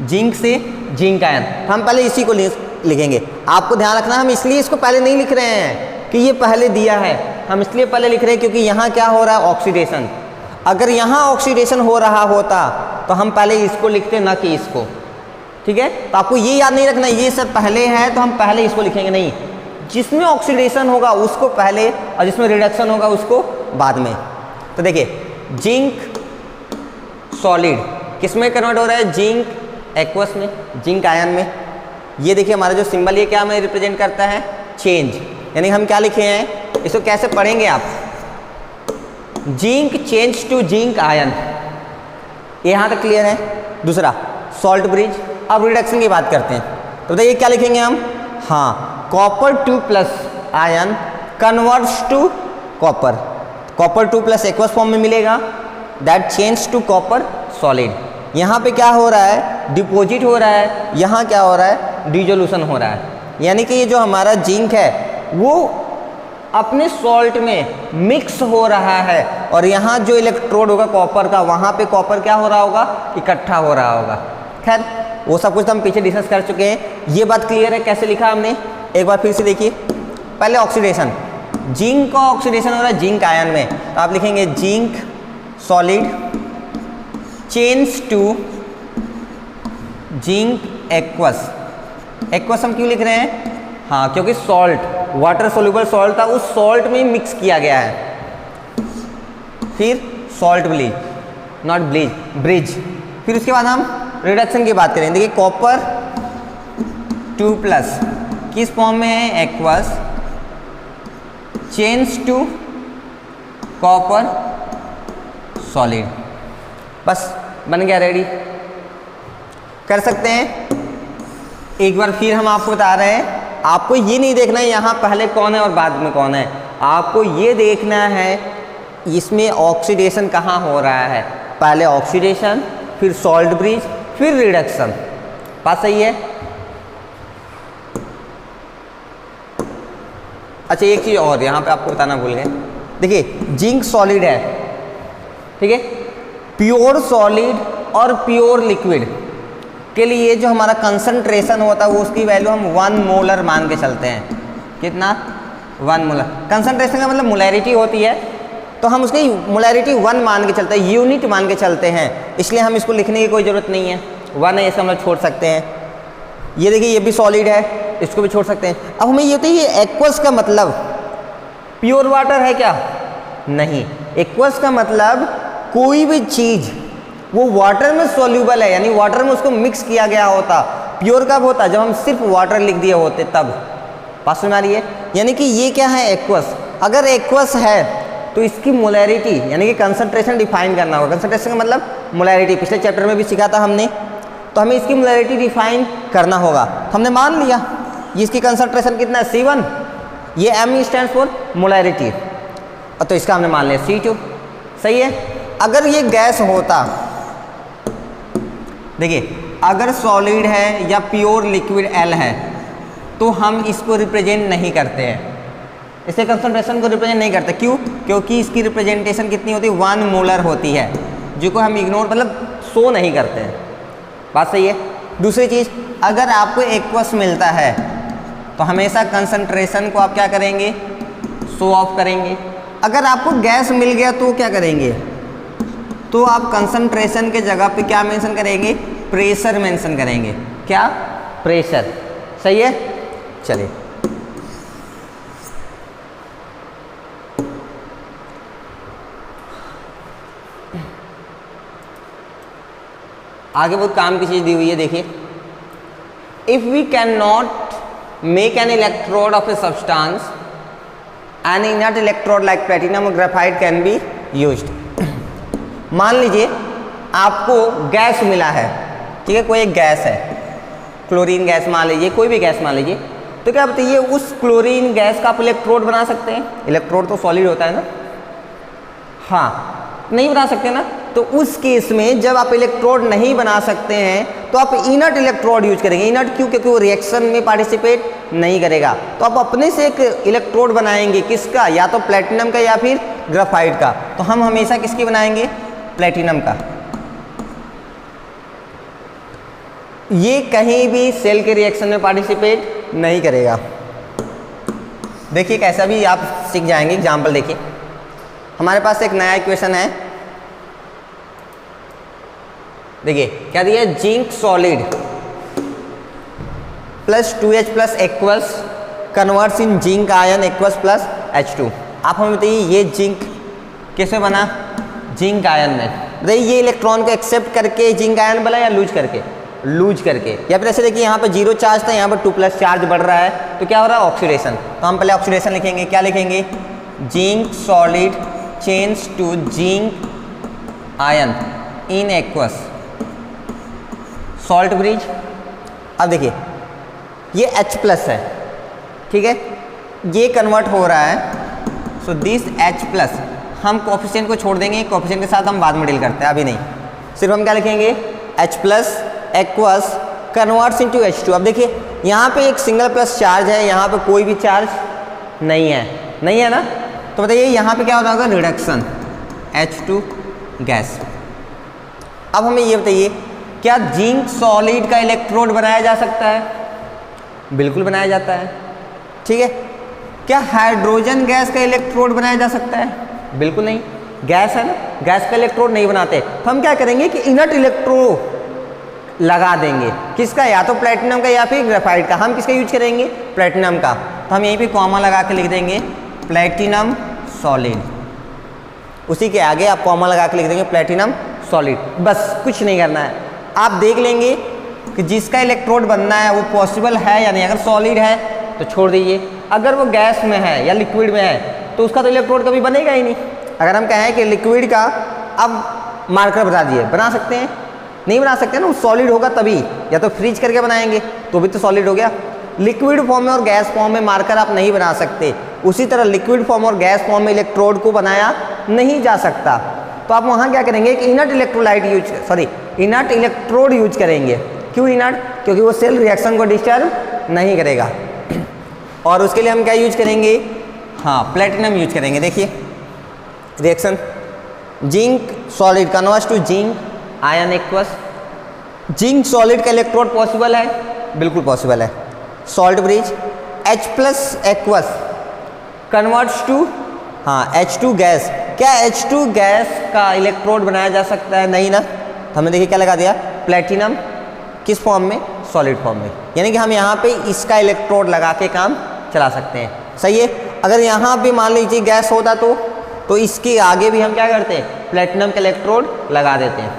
जिंक से जिंक आयन, हम पहले इसी को लिखेंगे। आपको ध्यान रखना हम इसलिए इसको पहले नहीं लिख रहे हैं कि ये पहले दिया है, हम इसलिए पहले लिख रहे हैं क्योंकि यहाँ क्या हो रहा है, ऑक्सीडेशन। अगर यहाँ ऑक्सीडेशन हो रहा होता तो हम पहले इसको लिखते ना कि इसको, ठीक है। तो आपको ये याद नहीं रखना ये सब पहले है तो हम पहले इसको लिखेंगे, नहीं, जिसमें ऑक्सीडेशन होगा उसको पहले और जिसमें रिडक्शन होगा उसको बाद में। तो देखिए जिंक सॉलिड किस में कन्वर्ट हो रहा है, जिंक एक्वस में, जिंक आयन में। ये देखिए हमारा जो सिंबल ये क्या हमें रिप्रेजेंट करता है, चेंज, यानी हम क्या लिखे हैं, इसको कैसे पढ़ेंगे आप, zinc change to zinc ion, यहाँ तक क्लियर है। दूसरा सॉल्ट ब्रिज। अब रिडक्शन की बात करते हैं, तो बताइए क्या लिखेंगे हम, हाँ, copper 2+ ion converts to copper, copper 2+ aqueous form में मिलेगा, that change to copper solid. यहाँ पे क्या हो रहा है, डिपॉजिट हो रहा है, यहाँ क्या हो रहा है, डिसोल्यूशन हो रहा है, यानी कि ये जो हमारा जिंक है वो अपने सॉल्ट में मिक्स हो रहा है और यहाँ जो इलेक्ट्रोड होगा कॉपर का, वहाँ पे कॉपर क्या हो रहा होगा, इकट्ठा हो रहा होगा। खैर वो सब कुछ तो हम पीछे डिस्कस कर चुके हैं, ये बात क्लियर है कैसे लिखा हमने, एक बार फिर से देखिए। पहले ऑक्सीडेशन, जिंक का ऑक्सीडेशन हो रहा है जिंक आयन में, तो आप लिखेंगे zinc solid change to zinc aqueous. Aqueous हम क्यों लिख रहे हैं, हाँ, क्योंकि सॉल्ट, वाटर सोल्यूबल सॉल्ट था, उस सॉल्ट में मिक्स किया गया है। फिर salt bleach, not bleach, bridge. फिर उसके बाद हम रिडक्शन की बात करें, देखिए कॉपर 2+ किस फॉर्म में है, aqueous, change to copper solid, बस बन गया, रेडी कर सकते हैं। एक बार फिर हम आपको बता रहे हैं, आपको ये नहीं देखना है यहाँ पहले कौन है और बाद में कौन है, आपको ये देखना है इसमें ऑक्सीडेशन कहाँ हो रहा है, पहले ऑक्सीडेशन, फिर सॉल्ट ब्रिज, फिर रिडक्शन। बात सही है। अच्छा एक चीज़ और यहाँ पे आपको बताना भूल गए, देखिए जिंक सॉलिड है, ठीक है, प्योर सॉलिड और प्योर लिक्विड के लिए जो हमारा कंसंट्रेशन होता है वो उसकी वैल्यू हम 1 मोलर मान के चलते हैं। कितना, 1 मोलर। कंसंट्रेशन का मतलब मोलैरिटी होती है, तो हम उसकी मोलैरिटी 1 मान के चलते हैं, यूनिट मान के चलते हैं, इसलिए हम इसको लिखने की कोई ज़रूरत नहीं है, 1 है इसको हम लोग छोड़ सकते हैं। ये देखिए ये भी सॉलिड है, इसको भी छोड़ सकते हैं। अब हमें ये बताइए एक्वस का मतलब प्योर वाटर है क्या, नहीं, एक्वस का मतलब कोई भी चीज़ वो वाटर में सॉल्यूबल है, यानी वाटर में उसको मिक्स किया गया होता। प्योर कब होता, जब हम सिर्फ वाटर लिख दिए होते तब। पास में आ रही है, यानी कि ये क्या है, एक्वस। अगर एक्वस है तो इसकी मोलैरिटी यानी कि कंसंट्रेशन डिफाइन करना होगा। कंसंट्रेशन का मतलब मोलैरिटी, पिछले चैप्टर में भी सीखा था हमने, तो हमें इसकी मोलैरिटी डिफाइन करना होगा। हमने मान लिया ये इसकी कंसंट्रेशन कितना है, C1, ये M स्टैंड फॉर मोलैरिटी, तो इसका हमने मान लिया C2, सही है। अगर ये गैस होता, देखिए अगर सॉलिड है या प्योर लिक्विड L है तो हम इसको रिप्रेजेंट नहीं करते हैं, इसके कंसंट्रेशन को रिप्रेजेंट नहीं करते। क्यों, क्योंकि इसकी रिप्रेजेंटेशन कितनी होती है, 1 मोलर होती है, जो को हम इग्नोर मतलब शो नहीं करते हैं। बात सही है। दूसरी चीज़, अगर आपको एक्वस मिलता है तो हमेशा कंसंट्रेशन को आप क्या करेंगे, शो ऑफ करेंगे। अगर आपको गैस मिल गया तो क्या करेंगे, तो आप कंसंट्रेशन के जगह पे क्या मेंशन करेंगे, प्रेशर मेंशन करेंगे। क्या, प्रेशर, सही है। चलिए आगे बहुत काम की चीज़ दी हुई है, देखिए, if we can not make an electrode of a substance an inert electrode like platinum और ग्रेफाइट कैन बी यूज्ड। मान लीजिए आपको गैस मिला है, ठीक है, कोई एक गैस है, क्लोरीन गैस मान लीजिए, कोई भी गैस मान लीजिए, तो क्या बताइए उस क्लोरीन गैस का आप इलेक्ट्रोड बना सकते हैं? इलेक्ट्रोड तो सॉलिड होता है ना, हाँ नहीं बना सकते ना। तो उस केस में जब आप इलेक्ट्रोड नहीं बना सकते हैं तो आप इनर्ट इलेक्ट्रोड यूज करेंगे। इनर्ट क्यों? क्योंकि वो रिएक्शन में पार्टिसिपेट नहीं करेगा। तो आप अपने से एक इलेक्ट्रोड बनाएंगे, किसका? या तो प्लेटिनम का या फिर ग्रेफाइट का। तो हम हमेशा किसकी बनाएंगे? प्लेटिनम का। ये कहीं भी सेल के रिएक्शन में पार्टिसिपेट नहीं करेगा। देखिए कैसा भी आप सीख जाएंगे। एग्जाम्पल देखिए, हमारे पास एक नया इक्वेशन है, देखिए क्या दिया है, zinc solid plus 2H plus aqueous converts in zinc ion aqueous plus H2। आप हमें बताइए ये जिंक कैसे बना? जिंक आयन में बताइए ये इलेक्ट्रॉन को एक्सेप्ट करके जिंक आयन बना या लूज करके? लूज करके। या फिर ऐसे देखिए यहाँ पर 0 चार्ज था, यहाँ पर 2 प्लस चार्ज बढ़ रहा है, तो क्या हो रहा है? ऑक्सीडेशन। तो हम पहले ऑक्सीडेशन लिखेंगे, क्या लिखेंगे? Zinc solid change to zinc ion in aqueous salt bridge. अब देखिए ये H प्लस है, ठीक है, ये कन्वर्ट हो रहा है, सो दिस H प्लस। हम कोफिशिएंट को छोड़ देंगे, कोफिशिएंट के साथ हम बाद में डील करते हैं, अभी नहीं। सिर्फ हम क्या लिखेंगे? H plus aqueous converts into H2। अब देखिए यहाँ पे एक सिंगल प्लस चार्ज है, यहाँ पे कोई भी चार्ज नहीं है, नहीं है ना। तो बताइए यहाँ पे क्या होता होगा? Reduction H2 gas. अब हमें ये बताइए क्या जिंक सॉलिड का इलेक्ट्रोड बनाया जा सकता है? बिल्कुल बनाया जाता है, ठीक है। क्या हाइड्रोजन गैस का इलेक्ट्रोड बनाया जा सकता है? बिल्कुल नहीं, गैस है ना, गैस का इलेक्ट्रोड नहीं बनाते। तो हम क्या करेंगे कि इनर्ट इलेक्ट्रोड लगा देंगे, किसका? या तो प्लेटिनम का या फिर ग्रेफाइट का। हम किसका यूज करेंगे? प्लेटिनम का। तो हम यहीं पे कॉमा लगा के लिख देंगे प्लेटिनम सॉलिड, उसी के आगे आप कॉमा लगा के लिख देंगे प्लेटिनम सॉलिड। बस कुछ नहीं करना है, आप देख लेंगे कि जिसका इलेक्ट्रोड बनना है वो पॉसिबल है या नहीं। अगर सॉलिड है तो छोड़ दीजिए, अगर वो गैस में है या लिक्विड में है तो उसका तो इलेक्ट्रोड कभी बनेगा ही नहीं। अगर हम कहें कि लिक्विड का अब मार्कर बता दिए, बना सकते हैं? नहीं बना सकते ना, वो सॉलिड होगा तभी, या तो फ्रीज करके बनाएंगे तो भी तो सॉलिड हो गया। लिक्विड फॉर्म में और गैस फॉर्म में मार्कर आप नहीं बना सकते। उसी तरह लिक्विड फॉर्म और गैस फॉर्म में इलेक्ट्रोड को बनाया नहीं जा सकता। तो आप वहाँ क्या करेंगे कि इनर्ट इनर्ट इलेक्ट्रोड यूज करेंगे। क्यों इनर्ट? क्योंकि वो सेल रिएक्शन को डिस्टर्ब नहीं करेगा। और उसके लिए हम क्या यूज करेंगे? हाँ, प्लेटिनम यूज करेंगे। देखिए reaction zinc solid converts to zinc ion aqueous. Zinc solid का इलेक्ट्रोड पॉसिबल है? बिल्कुल पॉसिबल है। Salt bridge H plus aqueous converts to H2 gas. क्या H2 गैस का इलेक्ट्रोड बनाया जा सकता है? नहीं ना। तो हमने देखिए क्या लगा दिया? प्लेटिनम। किस फॉर्म में? सॉलिड फॉर्म में। यानी कि हम यहाँ पे इसका इलेक्ट्रोड लगा के काम चला सकते हैं, सही है। अगर यहाँ पे मान लीजिए गैस होता तो इसके आगे भी हम क्या करते हैं? प्लेटिनम का इलेक्ट्रोड लगा देते हैं।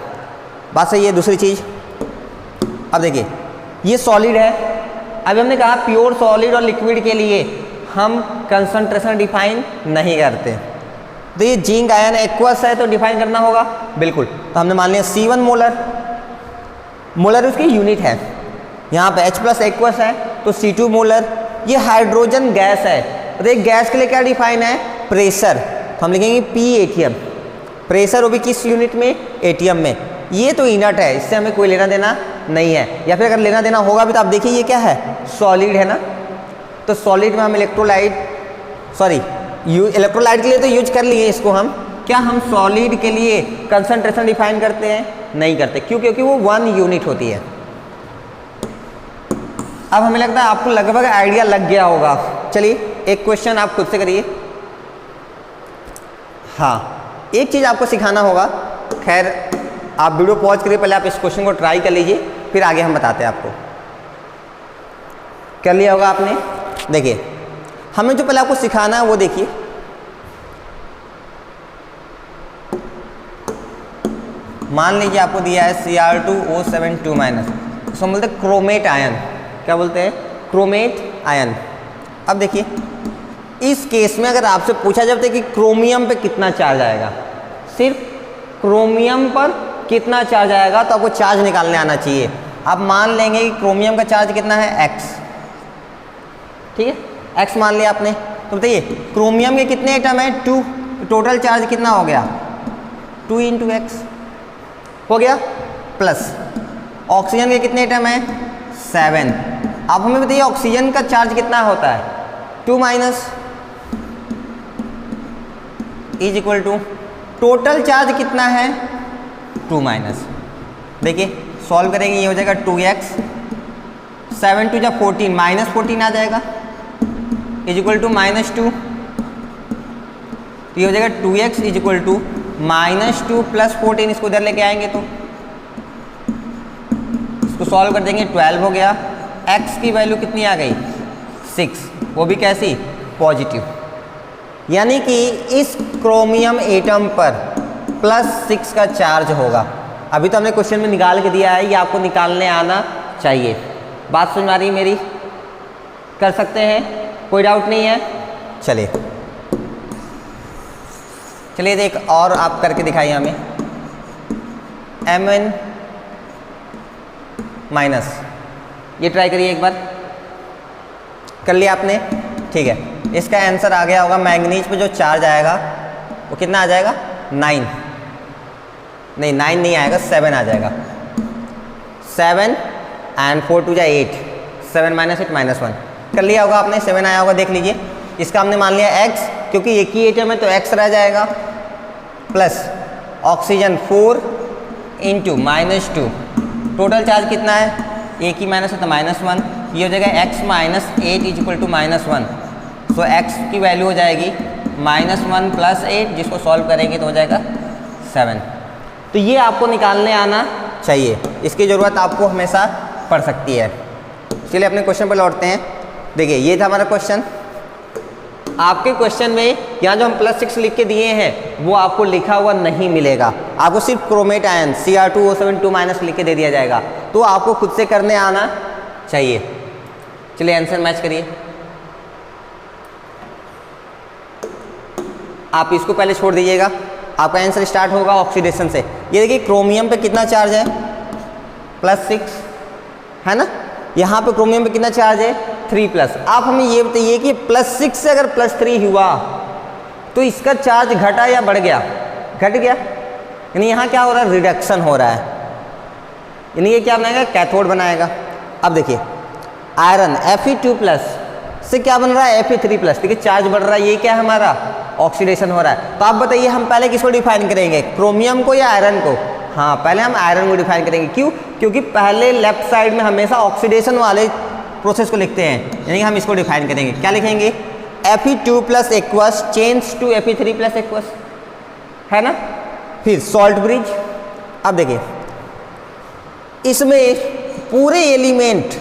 बात सही है। दूसरी चीज़, अब देखिए ये सॉलिड है। अभी हमने कहा प्योर सॉलिड और लिक्विड के लिए हम कंसंट्रेशन डिफाइन नहीं करते। तो ये जिंक आयन एक्वस है तो डिफाइन करना होगा, बिल्कुल। तो हमने मान लिया C1 मोलर, मोलर उसकी यूनिट है। यहाँ पे H प्लस एक्वस है तो C2 मोलर। ये हाइड्रोजन गैस है, तो एक गैस के लिए क्या डिफाइन है? प्रेशर। तो हम लिखेंगे P ATM। प्रेशर वो भी किस यूनिट में? ATM में। ये तो इनर्ट है, इससे हमें कोई लेना देना नहीं है। या फिर अगर लेना देना होगा भी तो आप देखिए ये क्या है? सॉलिड है ना। तो सॉलिड में हम इलेक्ट्रोलाइट के लिए तो यूज कर लिए इसको हम। क्या हम सॉलिड के लिए कंसंट्रेशन डिफाइन करते हैं? नहीं करते। क्यों? क्योंकि वो 1 यूनिट होती है। अब हमें लगता है आपको लगभग आइडिया लग गया होगा। चलिए एक क्वेश्चन आप खुद से करिए। हाँ, एक चीज़ आपको सिखाना होगा। खैर आप वीडियो पॉज करिए, पहले आप इस क्वेश्चन को ट्राई कर लीजिए, फिर आगे हम बताते हैं आपको। कर लिया होगा आपने? देखिए हमें जो पहले आपको सिखाना है वो देखिए। मान लीजिए आपको दिया है Cr2O7 उसको बोलते हैं क्रोमेट आयन। क्या बोलते हैं? Chromate ion. अब देखिए इस केस में अगर आपसे पूछा जाता है कि क्रोमियम पे कितना चार्ज आएगा, सिर्फ क्रोमियम पर कितना चार्ज आएगा, तो आपको चार्ज निकालने आना चाहिए। आप मान लेंगे कि क्रोमियम का चार्ज कितना है x, ठीक है, x मान लिया आपने। तो बताइए क्रोमियम के कितने एटम है 2, टोटल चार्ज कितना हो गया 2 × x हो गया, प्लस ऑक्सीजन के कितने एटम है 7। अब हमें बताइए ऑक्सीजन का चार्ज कितना होता है 2 minus is equal to total charge कितना है 2 माइनस। देखिए सॉल्व करेंगे, ये हो जाएगा 2x, 7 2 जब 14 -14 आ जाएगा इज इक्वल टू -2। तो ये हो जाएगा 2x इज इक्वल टू -2 + 14, इसको इधर लेके आएंगे तो इसको सॉल्व कर देंगे, 12 हो गया। x की वैल्यू कितनी आ गई 6, वो भी कैसी पॉजिटिव, यानी कि इस क्रोमियम एटम पर +6 का चार्ज होगा। अभी तो हमने क्वेश्चन में निकाल के दिया है, ये आपको निकालने आना चाहिए। बात सुन आ रही मेरी, कर सकते हैं, कोई डाउट नहीं है। चलिए एक और आप करके दिखाइए हमें, Mn माइनस, ये ट्राई करिए एक बार, कर लिया आपने, ठीक है। इसका आंसर आ गया होगा, मैंगनीज पे जो चार्ज आएगा वो कितना आ जाएगा 9, नहीं 9 नहीं आएगा, 7 आ जाएगा। 7 एंड 4 2 8, 7 - 8 -1 कर लिया होगा आपने, 7 आया होगा, देख लीजिए। इसका हमने मान लिया x, क्योंकि एक ही एटम है तो x रह जाएगा, प्लस ऑक्सीजन 4 × -2, टोटल चार्ज कितना है, एक ही माइनस है तो -1, ये हो जाएगा x - 8 इज इक्वल टू -1। सो x की वैल्यू हो जाएगी -1 + 8, जिसको सॉल्व करेंगे तो हो जाएगा 7। तो ये आपको निकालने आना चाहिए, इसकी ज़रूरत आपको हमेशा पड़ सकती है। चलिए अपने क्वेश्चन पर लौटते हैं। देखिए ये था हमारा क्वेश्चन। आपके क्वेश्चन में यहाँ जो हम +6 लिख के दिए हैं वो आपको लिखा हुआ नहीं मिलेगा, आपको सिर्फ क्रोमेट आयन Cr2O7 2- लिख के दे दिया जाएगा, तो आपको खुद से करने आना चाहिए। चलिए आंसर मैच करिए। आप इसको पहले छोड़ दीजिएगा, आपका आंसर स्टार्ट होगा ऑक्सीडेशन से। ये देखिए क्रोमियम पे कितना चार्ज है +6 है ना, यहाँ पे क्रोमियम पे कितना चार्ज है 3+। आप हमें ये बताइए कि +6 से अगर +3 हुआ तो इसका चार्ज घटा या बढ़ गया, घट गया, यानी यहाँ क्या हो रहा है रिडक्शन हो रहा है, यानी ये क्या बनाएगा कैथोड बनाएगा। अब देखिए आयरन Fe2+ से क्या बन रहा है Fe3+, देखिए चार्ज बढ़ रहा है, ये क्या है हमारा ऑक्सीडेशन हो रहा है। तो आप बताइए हम पहले किसको डिफाइन करेंगे, क्रोमियम को या आयरन को? हाँ पहले हम आयरन को डिफाइन करेंगे। क्यों? क्योंकि पहले लेफ्ट साइड में हमेशा ऑक्सीडेशन वाले प्रोसेस को लिखते हैं, यानी हम इसको डिफाइन करेंगे। क्या लिखेंगे Fe2+ aqueous change to Fe3+ aqueous, है ना। फिर सॉल्ट ब्रिज। अब देखिए इसमें पूरे एलिमेंट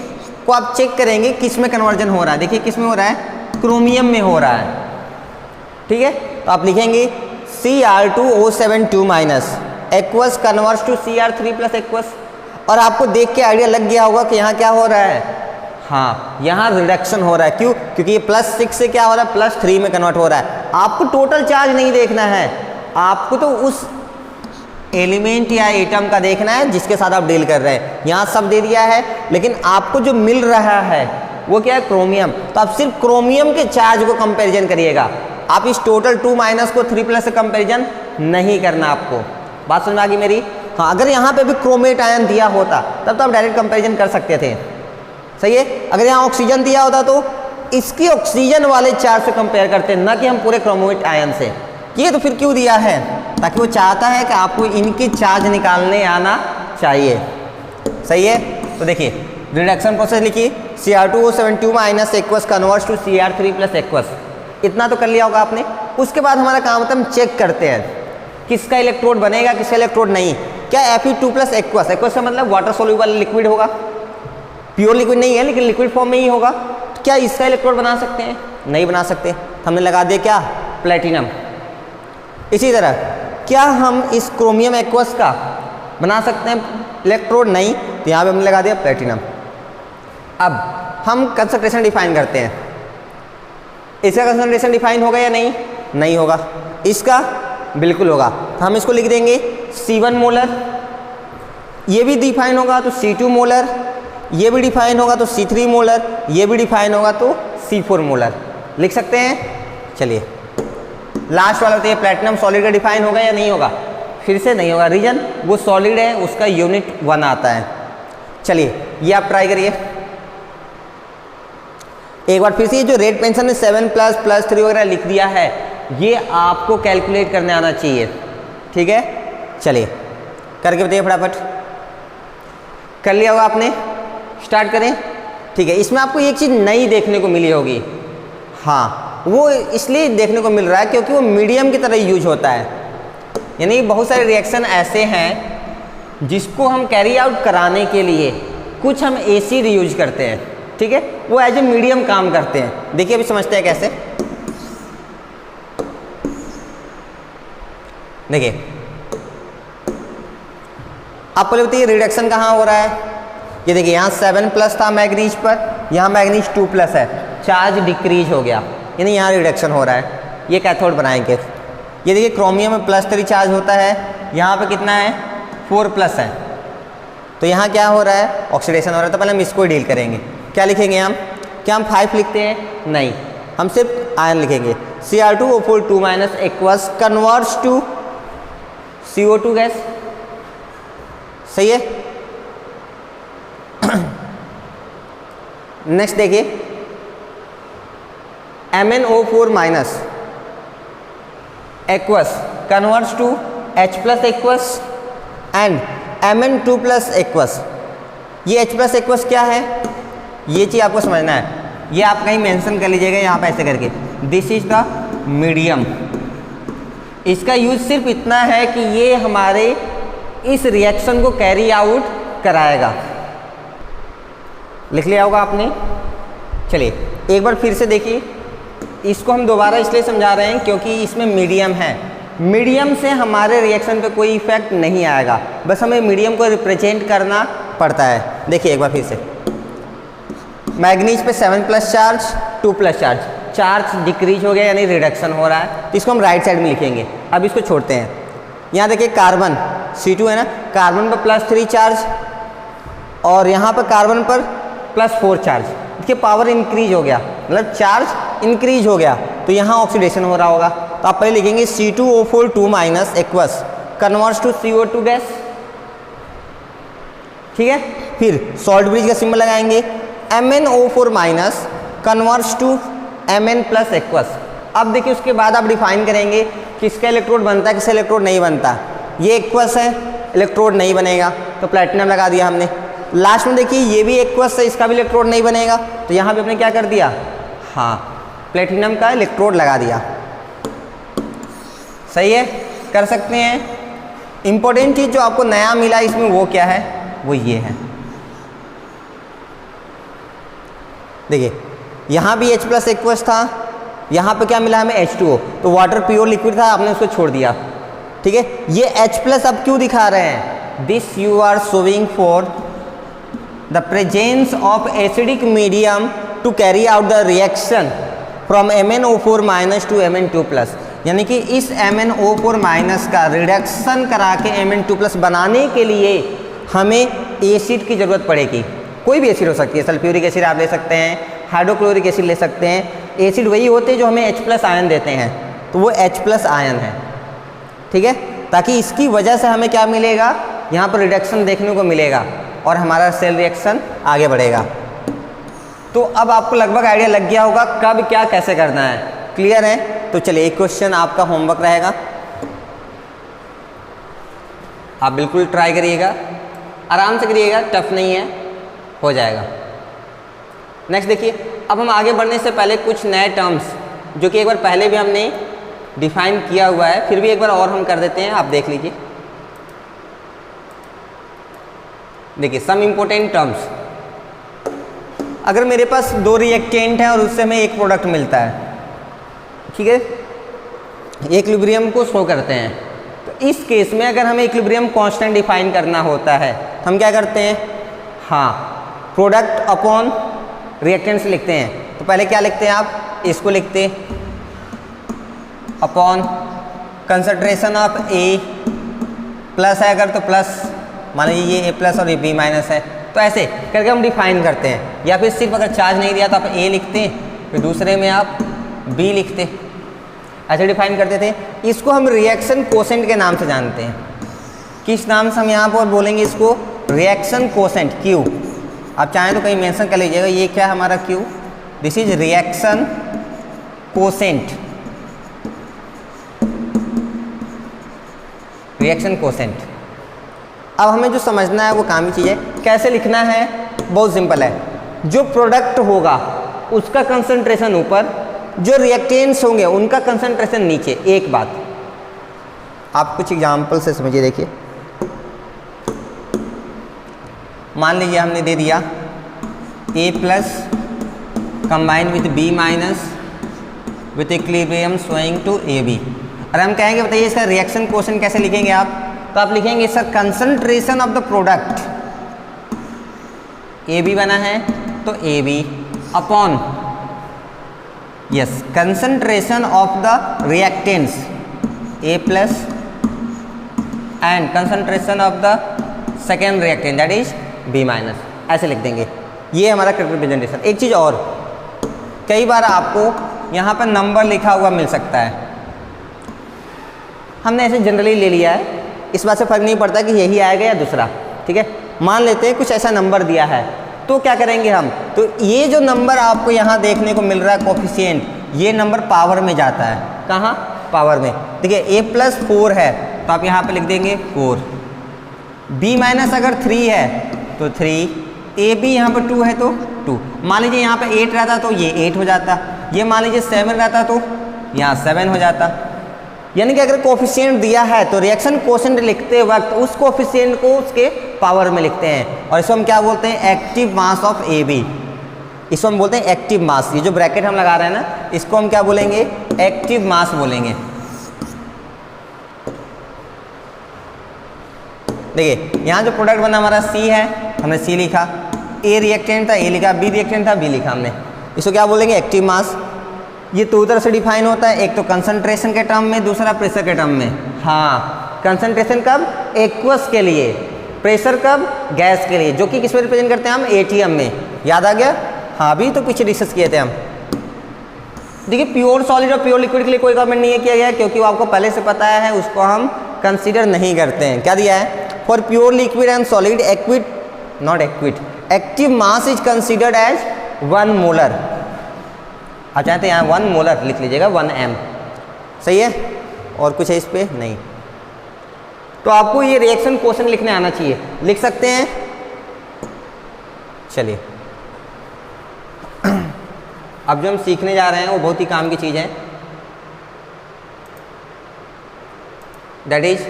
को आप चेक करेंगे किस में कन्वर्जन हो रहा है। देखिए किस में हो रहा है, क्रोमियम में हो रहा है, ठीक है। तो आप लिखेंगे Cr2O7 2- aqueous converts to Cr3+ aqueous. और आपको देख के आइडिया लग गया होगा कि यहाँ क्या हो रहा है, हाँ यहाँ रिडक्शन हो रहा है। क्यों? क्योंकि ये +6 से क्या हो रहा है +3 में कन्वर्ट हो रहा है। आपको टोटल चार्ज नहीं देखना है, आपको तो उस एलिमेंट या एटम का देखना है जिसके साथ आप डील कर रहे हैं। यहाँ सब दे दिया है, लेकिन आपको जो मिल रहा है वो क्या है क्रोमियम। तो आप सिर्फ क्रोमियम के चार्ज को कंपैरिजन करिएगा, आप इस टोटल 2- को 3+ से कंपैरिजन नहीं करना आपको। बात समझ में आ गई मेरी? हाँ अगर यहाँ पे भी क्रोमेट आयन दिया होता तब तो आप डायरेक्ट कंपैरिजन कर सकते थे, सही है। अगर यहाँ ऑक्सीजन दिया होता तो इसकी ऑक्सीजन वाले चार्ज से कंपेयर करते, ना कि हम पूरे क्रोमेट आयन से। ये तो फिर क्यों दिया है, ताकि वो चाहता है कि आपको इनकी चार्ज निकालने आना चाहिए, सही है। तो देखिए रिडक्शन प्रोसेस लिखिए, Cr2O7 2- aqueous converts to Cr3+ aqueous. इतना तो कर लिया होगा आपने। उसके बाद हमारा काम होता है हम चेक करते हैं किसका इलेक्ट्रोड बनेगा किसका इलेक्ट्रोड नहीं। क्या Fe2+ एक्वस, एक्वस का मतलब वाटर सोल्यूबल लिक्विड होगा, प्योर लिक्विड नहीं है लेकिन लिक्विड फॉर्म में ही होगा। तो क्या इसका इलेक्ट्रोड बना सकते हैं? नहीं बना सकते। हमने लगा दिया क्या प्लेटिनम। इसी तरह क्या हम इस क्रोमियम एक्वस का बना सकते हैं इलेक्ट्रोड? नहीं, तो यहाँ पे हमने लगा दिया प्लेटिनम। अब हम कंसंट्रेशन डिफाइन करते हैं। इसका कंसंट्रेशन डिफाइन होगा या नहीं? नहीं होगा। इसका बिल्कुल होगा। तो हम इसको लिख देंगे C1 मोलर, ये भी डिफाइन होगा तो C2 मोलर, ये भी डिफाइन होगा तो C3 मोलर, ये भी डिफाइन होगा तो C4 मोलर। लिख सकते हैं। चलिए लास्ट वाला तो ये प्लेटिनम सॉलिड का डिफाइन होगा या नहीं होगा? फिर से नहीं होगा। रीजन वो सॉलिड है, उसका यूनिट 1 आता है। चलिए ये आप ट्राई करिए एक बार फिर से। ये जो रेड पेंसिल में 7++3 वगैरह लिख दिया है, ये आपको कैलकुलेट करने आना चाहिए। ठीक है, चलिए करके बताइए फटाफट। कर लिया होगा आपने? स्टार्ट करें। ठीक है, इसमें आपको एक चीज़ नई देखने को मिली होगी। हाँ, वो इसलिए देखने को मिल रहा है क्योंकि वो मीडियम की तरह यूज होता है। यानी बहुत सारे रिएक्शन ऐसे हैं जिसको हम कैरी आउट कराने के लिए कुछ हम एसिड यूज करते हैं। ठीक है, वो एज ए मीडियम काम करते हैं। देखिए अभी समझते हैं कैसे। देखिए आप पहले बताइए रिडक्शन कहाँ हो रहा है। ये देखिए यहाँ 7+ था मैग्नीज पर, यहाँ मैग्नीज 2+ है, चार्ज डिक्रीज हो गया, यानी यहाँ रिडक्शन हो रहा है। ये कैथोड बनाएंगे। ये देखिए क्रोमियम में +3 चार्ज होता है, यहाँ पे कितना है 4+ है, तो यहाँ क्या हो रहा है ऑक्सीडेशन हो रहा है। तो पहले हम इसको डील करेंगे। क्या लिखेंगे हम? क्या हम 5 लिखते हैं? नहीं, हम सिर्फ आयन लिखेंगे। Cr2O4 2- aqueous converts to CO2 gas. सही है। नेक्स्ट देखिए MnO4- aqueous converts to H+ aqueous and Mn2+ aqueous. ये H+ एक्वस क्या है, ये चीज़ आपको समझना है। ये आप कहीं मेंशन कर लीजिएगा यहाँ पे ऐसे करके, दिस इज द मीडियम। इसका यूज सिर्फ इतना है कि ये हमारे इस रिएक्शन को कैरी आउट कराएगा। लिख लिया होगा आपने। चलिए एक बार फिर से देखिए। इसको हम दोबारा इसलिए समझा रहे हैं क्योंकि इसमें मीडियम है। मीडियम से हमारे रिएक्शन पे कोई इफेक्ट नहीं आएगा, बस हमें मीडियम को रिप्रेजेंट करना पड़ता है। देखिए एक बार फिर से, मैग्नीज पे 7+ चार्ज 2+ चार्ज, चार्ज डिक्रीज हो गया यानी रिडक्शन हो रहा है, तो इसको हम राइट साइड में लिखेंगे। अब इसको छोड़ते हैं। यहाँ देखिए कार्बन C2 है ना, कार्बन पर +3 चार्ज और यहाँ पर कार्बन पर +4 चार्ज, इसके पावर इंक्रीज हो गया, मतलब चार्ज इंक्रीज हो गया, तो यहाँ ऑक्सीडेशन हो रहा होगा। तो आप पहले लिखेंगे C2O4 2- aqueous converts to CO2 gas. ठीक है, फिर सॉल्ट ब्रिज का सिंबल लगाएंगे। MnO4- converts to Mn+ aqueous. अब देखिए उसके बाद आप डिफाइन करेंगे किसका इलेक्ट्रोड बनता है, किसका इलेक्ट्रोड नहीं बनता। ये एक्वस है, इलेक्ट्रोड नहीं बनेगा, तो प्लेटिनम लगा दिया हमने। लास्ट में देखिए ये भी एक्वस है, इसका भी इलेक्ट्रोड नहीं बनेगा, तो यहाँ पे हमने क्या कर दिया, हाँ प्लेटिनम का इलेक्ट्रोड लगा दिया। सही है, कर सकते हैं। इंपॉर्टेंट चीज़ जो आपको नया मिला इसमें वो क्या है, वो ये है। देखिए यहाँ भी H+ एक्वस था, यहाँ पे क्या मिला हमें H2O, तो वाटर प्योर लिक्विड था, आपने उसको छोड़ दिया। ठीक है, ये H+ अब क्यों दिखा रहे हैं, this you are showing for the presence of acidic medium to carry out the reaction from MnO4- to Mn2+। यानी कि इस MnO4- का रिडक्शन करा के Mn2+ बनाने के लिए हमें एसिड की ज़रूरत पड़ेगी। कोई भी एसिड हो सकती है, सल्फ्यूरिक एसिड आप ले सकते हैं, हाइड्रोक्लोरिक एसिड ले सकते हैं। एसिड वही होते हैं जो हमें H+ आयन देते हैं, तो वो H+ आयन है। ठीक है, ताकि इसकी वजह से हमें क्या मिलेगा, यहाँ पर रिडक्शन देखने को मिलेगा और हमारा सेल रिएक्शन आगे बढ़ेगा। तो अब आपको लगभग आइडिया लग गया होगा कब क्या कैसे करना है। क्लियर है? तो चलिए एक क्वेश्चन आपका होमवर्क रहेगा, आप बिल्कुल ट्राई करिएगा, आराम से करिएगा, टफ नहीं है, हो जाएगा। नेक्स्ट देखिए, अब हम आगे बढ़ने से पहले कुछ नए टर्म्स जो कि एक बार पहले भी हमने डिफाइन किया हुआ है, फिर भी एक बार और हम कर देते हैं, आप देख लीजिए। देखिए सम इम्पोर्टेंट टर्म्स। अगर मेरे पास 2 रिएक्टेंट हैं और उससे हमें एक प्रोडक्ट मिलता है, ठीक है, इक्विलिब्रियम को शो करते हैं, तो इस केस में अगर हमें इक्विलिब्रियम कांस्टेंट डिफाइन करना होता है तो हम क्या करते हैं, हाँ प्रोडक्ट अपॉन रिएक्टेंट्स लिखते हैं। तो पहले क्या लिखते हैं आप, इसको लिखते upon concentration of A, plus है अगर तो प्लस, मान लीजिए ये ए प्लस और ये बी माइनस है, तो ऐसे करके हम डिफाइन करते हैं। या फिर सिर्फ अगर चार्ज नहीं दिया तो आप ए लिखते, फिर दूसरे में आप बी लिखते, ऐसे डिफाइन करते थे। इसको हम रिएक्शन कोसेंट के नाम से जानते हैं। किस नाम से हम यहाँ पर बोलेंगे इसको? Reaction quotient, Q. आप चाहें तो कहीं मेंशन कर लीजिएगा, ये क्या है हमारा Q, this is reaction quotient, reaction quotient. अब हमें जो समझना है वो काम की चीज़ है। कैसे लिखना है? बहुत सिंपल है। जो प्रोडक्ट होगा उसका कंसंट्रेशन ऊपर, जो रिएक्टेंट्स होंगे उनका कंसंट्रेशन नीचे। एक बात आप कुछ एग्जाम्पल से समझिए। देखिए, मान लीजिए हमने दे दिया A plus combine with B minus with equilibrium showing to A B, और हम कहेंगे बताइए इसका रिएक्शन कोसेंट कैसे लिखेंगे आप? तो आप लिखेंगे sir concentration of the product, A B बना है तो A B upon yes concentration of the reactants A plus and concentration of the second reactant that is B minus, ऐसे लिख देंगे। ये हमारा करेक्ट रिप्रेजेंटेशन। एक चीज़ और, कई बार आपको यहाँ पर नंबर लिखा हुआ मिल सकता है, हमने ऐसे जनरली ले लिया है, इस बात से फर्क नहीं पड़ता कि यही आएगा या दूसरा, ठीक है। मान लेते हैं कुछ ऐसा नंबर दिया है, तो क्या करेंगे हम? तो ये जो नंबर आपको यहाँ देखने को मिल रहा है कोफिशिएंट, ये नंबर पावर में जाता है। कहाँ? पावर में। देखिए ए प्लस 4 है तो आप यहाँ पे लिख देंगे 4, बी माइनस अगर 3 है तो 3, ए बी यहाँ पर 2 है तो 2। मान लीजिए यहाँ पे 8 रहता तो ये 8 हो जाता, ये मान लीजिए 7 रहता तो यहाँ 7 हो जाता। यानी कि अगर कोफिशिएंट दिया है तो रिएक्शन कोसेंट लिखते वक्त उस कोफिशिएंट को उसके पावर में लिखते हैं, और इसको हम क्या बोलते हैं? Active mass of A B. इसको हम बोलते हैं एक्टिव मास। ये जो ब्रैकेट हम लगा रहे हैं ना, इसको हम क्या बोलेंगे? एक्टिव मास बोलेंगे। देखिए यहाँ जो प्रोडक्ट बना हमारा सी है, हमने सी लिखा, ए रिएक्टेंट था ए लिखा, बी रिएक्टेंट था बी लिखा हमने, इसको क्या बोलेंगे? Active mass. ये दो तरह से डिफाइन होता है, एक तो कंसंट्रेशन के टर्म में, दूसरा प्रेशर के टर्म में। हाँ, कंसंट्रेशन कब? एक्वस के लिए, प्रेशर कब? गैस के लिए, जो कि किस में रिप्रेजेंट करते हैं हम? एटीएम में। याद आ गया? हाँ, अभी तो पीछे डिस्कस किए थे हम। देखिए प्योर सॉलिड और प्योर लिक्विड के लिए कोई कमेंट नहीं किया गया है, क्योंकि वो आपको पहले से पता है, उसको हम कंसीडर नहीं करते हैं। क्या दिया है? For pure liquid and solid active mass is considered as 1 molar. आप चाहते हैं यहाँ 1 मोलर लिख लीजिएगा, 1 m, सही है। और कुछ है इस पे? नहीं। तो आपको ये रिएक्शन कोसेंट लिखने आना चाहिए, लिख सकते हैं। चलिए अब जो हम सीखने जा रहे हैं वो बहुत ही काम की चीज़ है, that is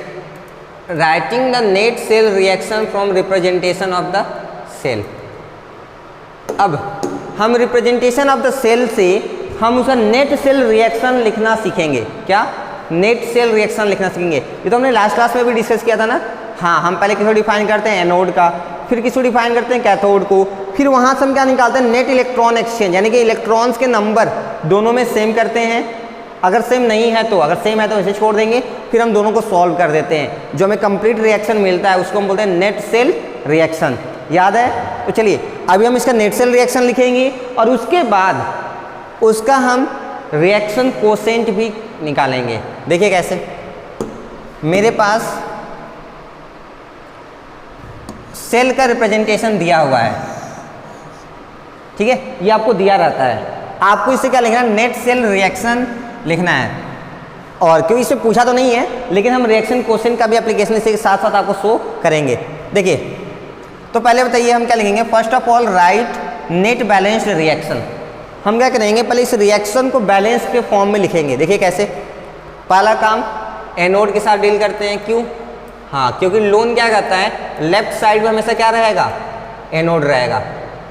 writing the net cell reaction from representation of the cell. अब हम रिप्रेजेंटेशन ऑफ द सेल से हम उसका नेट सेल रिएक्शन लिखना सीखेंगे। क्या? नेट सेल रिएक्शन लिखना सीखेंगे। ये तो हमने लास्ट क्लास में भी डिस्कस किया था ना। हाँ, हम पहले किसको डिफाइन करते हैं? एनोड का, फिर किसको डिफाइन करते हैं? कैथोड को, फिर वहाँ से हम क्या निकालते हैं? नेट इलेक्ट्रॉन एक्सचेंज, यानी कि इलेक्ट्रॉन्स के नंबर दोनों में सेम करते हैं। अगर सेम नहीं है तो, अगर सेम है तो ऐसे छोड़ देंगे, फिर हम दोनों को सॉल्व कर देते हैं। जो हमें कंप्लीट रिएक्शन मिलता है उसको हम बोलते हैं नेट सेल रिएक्शन। याद है? तो चलिए अभी हम इसका नेट सेल रिएक्शन लिखेंगे, और उसके बाद उसका हम रिएक्शन कोसेंट भी निकालेंगे। देखिए कैसे। मेरे पास सेल का रिप्रेजेंटेशन दिया हुआ है, ठीक है, ये आपको दिया रहता है। आपको इससे क्या लिखना है? नेट सेल रिएक्शन लिखना है। और क्योंकि इसमें पूछा तो नहीं है, लेकिन हम रिएक्शन कोसेंट का भी एप्लीकेशन इसके साथ साथ आपको शो करेंगे। देखिए, तो पहले बताइए हम क्या लिखेंगे? First of all right net balanced reaction. हम क्या करेंगे? पहले इस रिएक्शन को बैलेंस के फॉर्म में लिखेंगे। देखिए कैसे। पहला काम एनोड के साथ डील करते हैं। क्यों? हाँ, क्योंकि लोन क्या करता है? लेफ्ट साइड में हमेशा क्या रहेगा? एनोड रहेगा।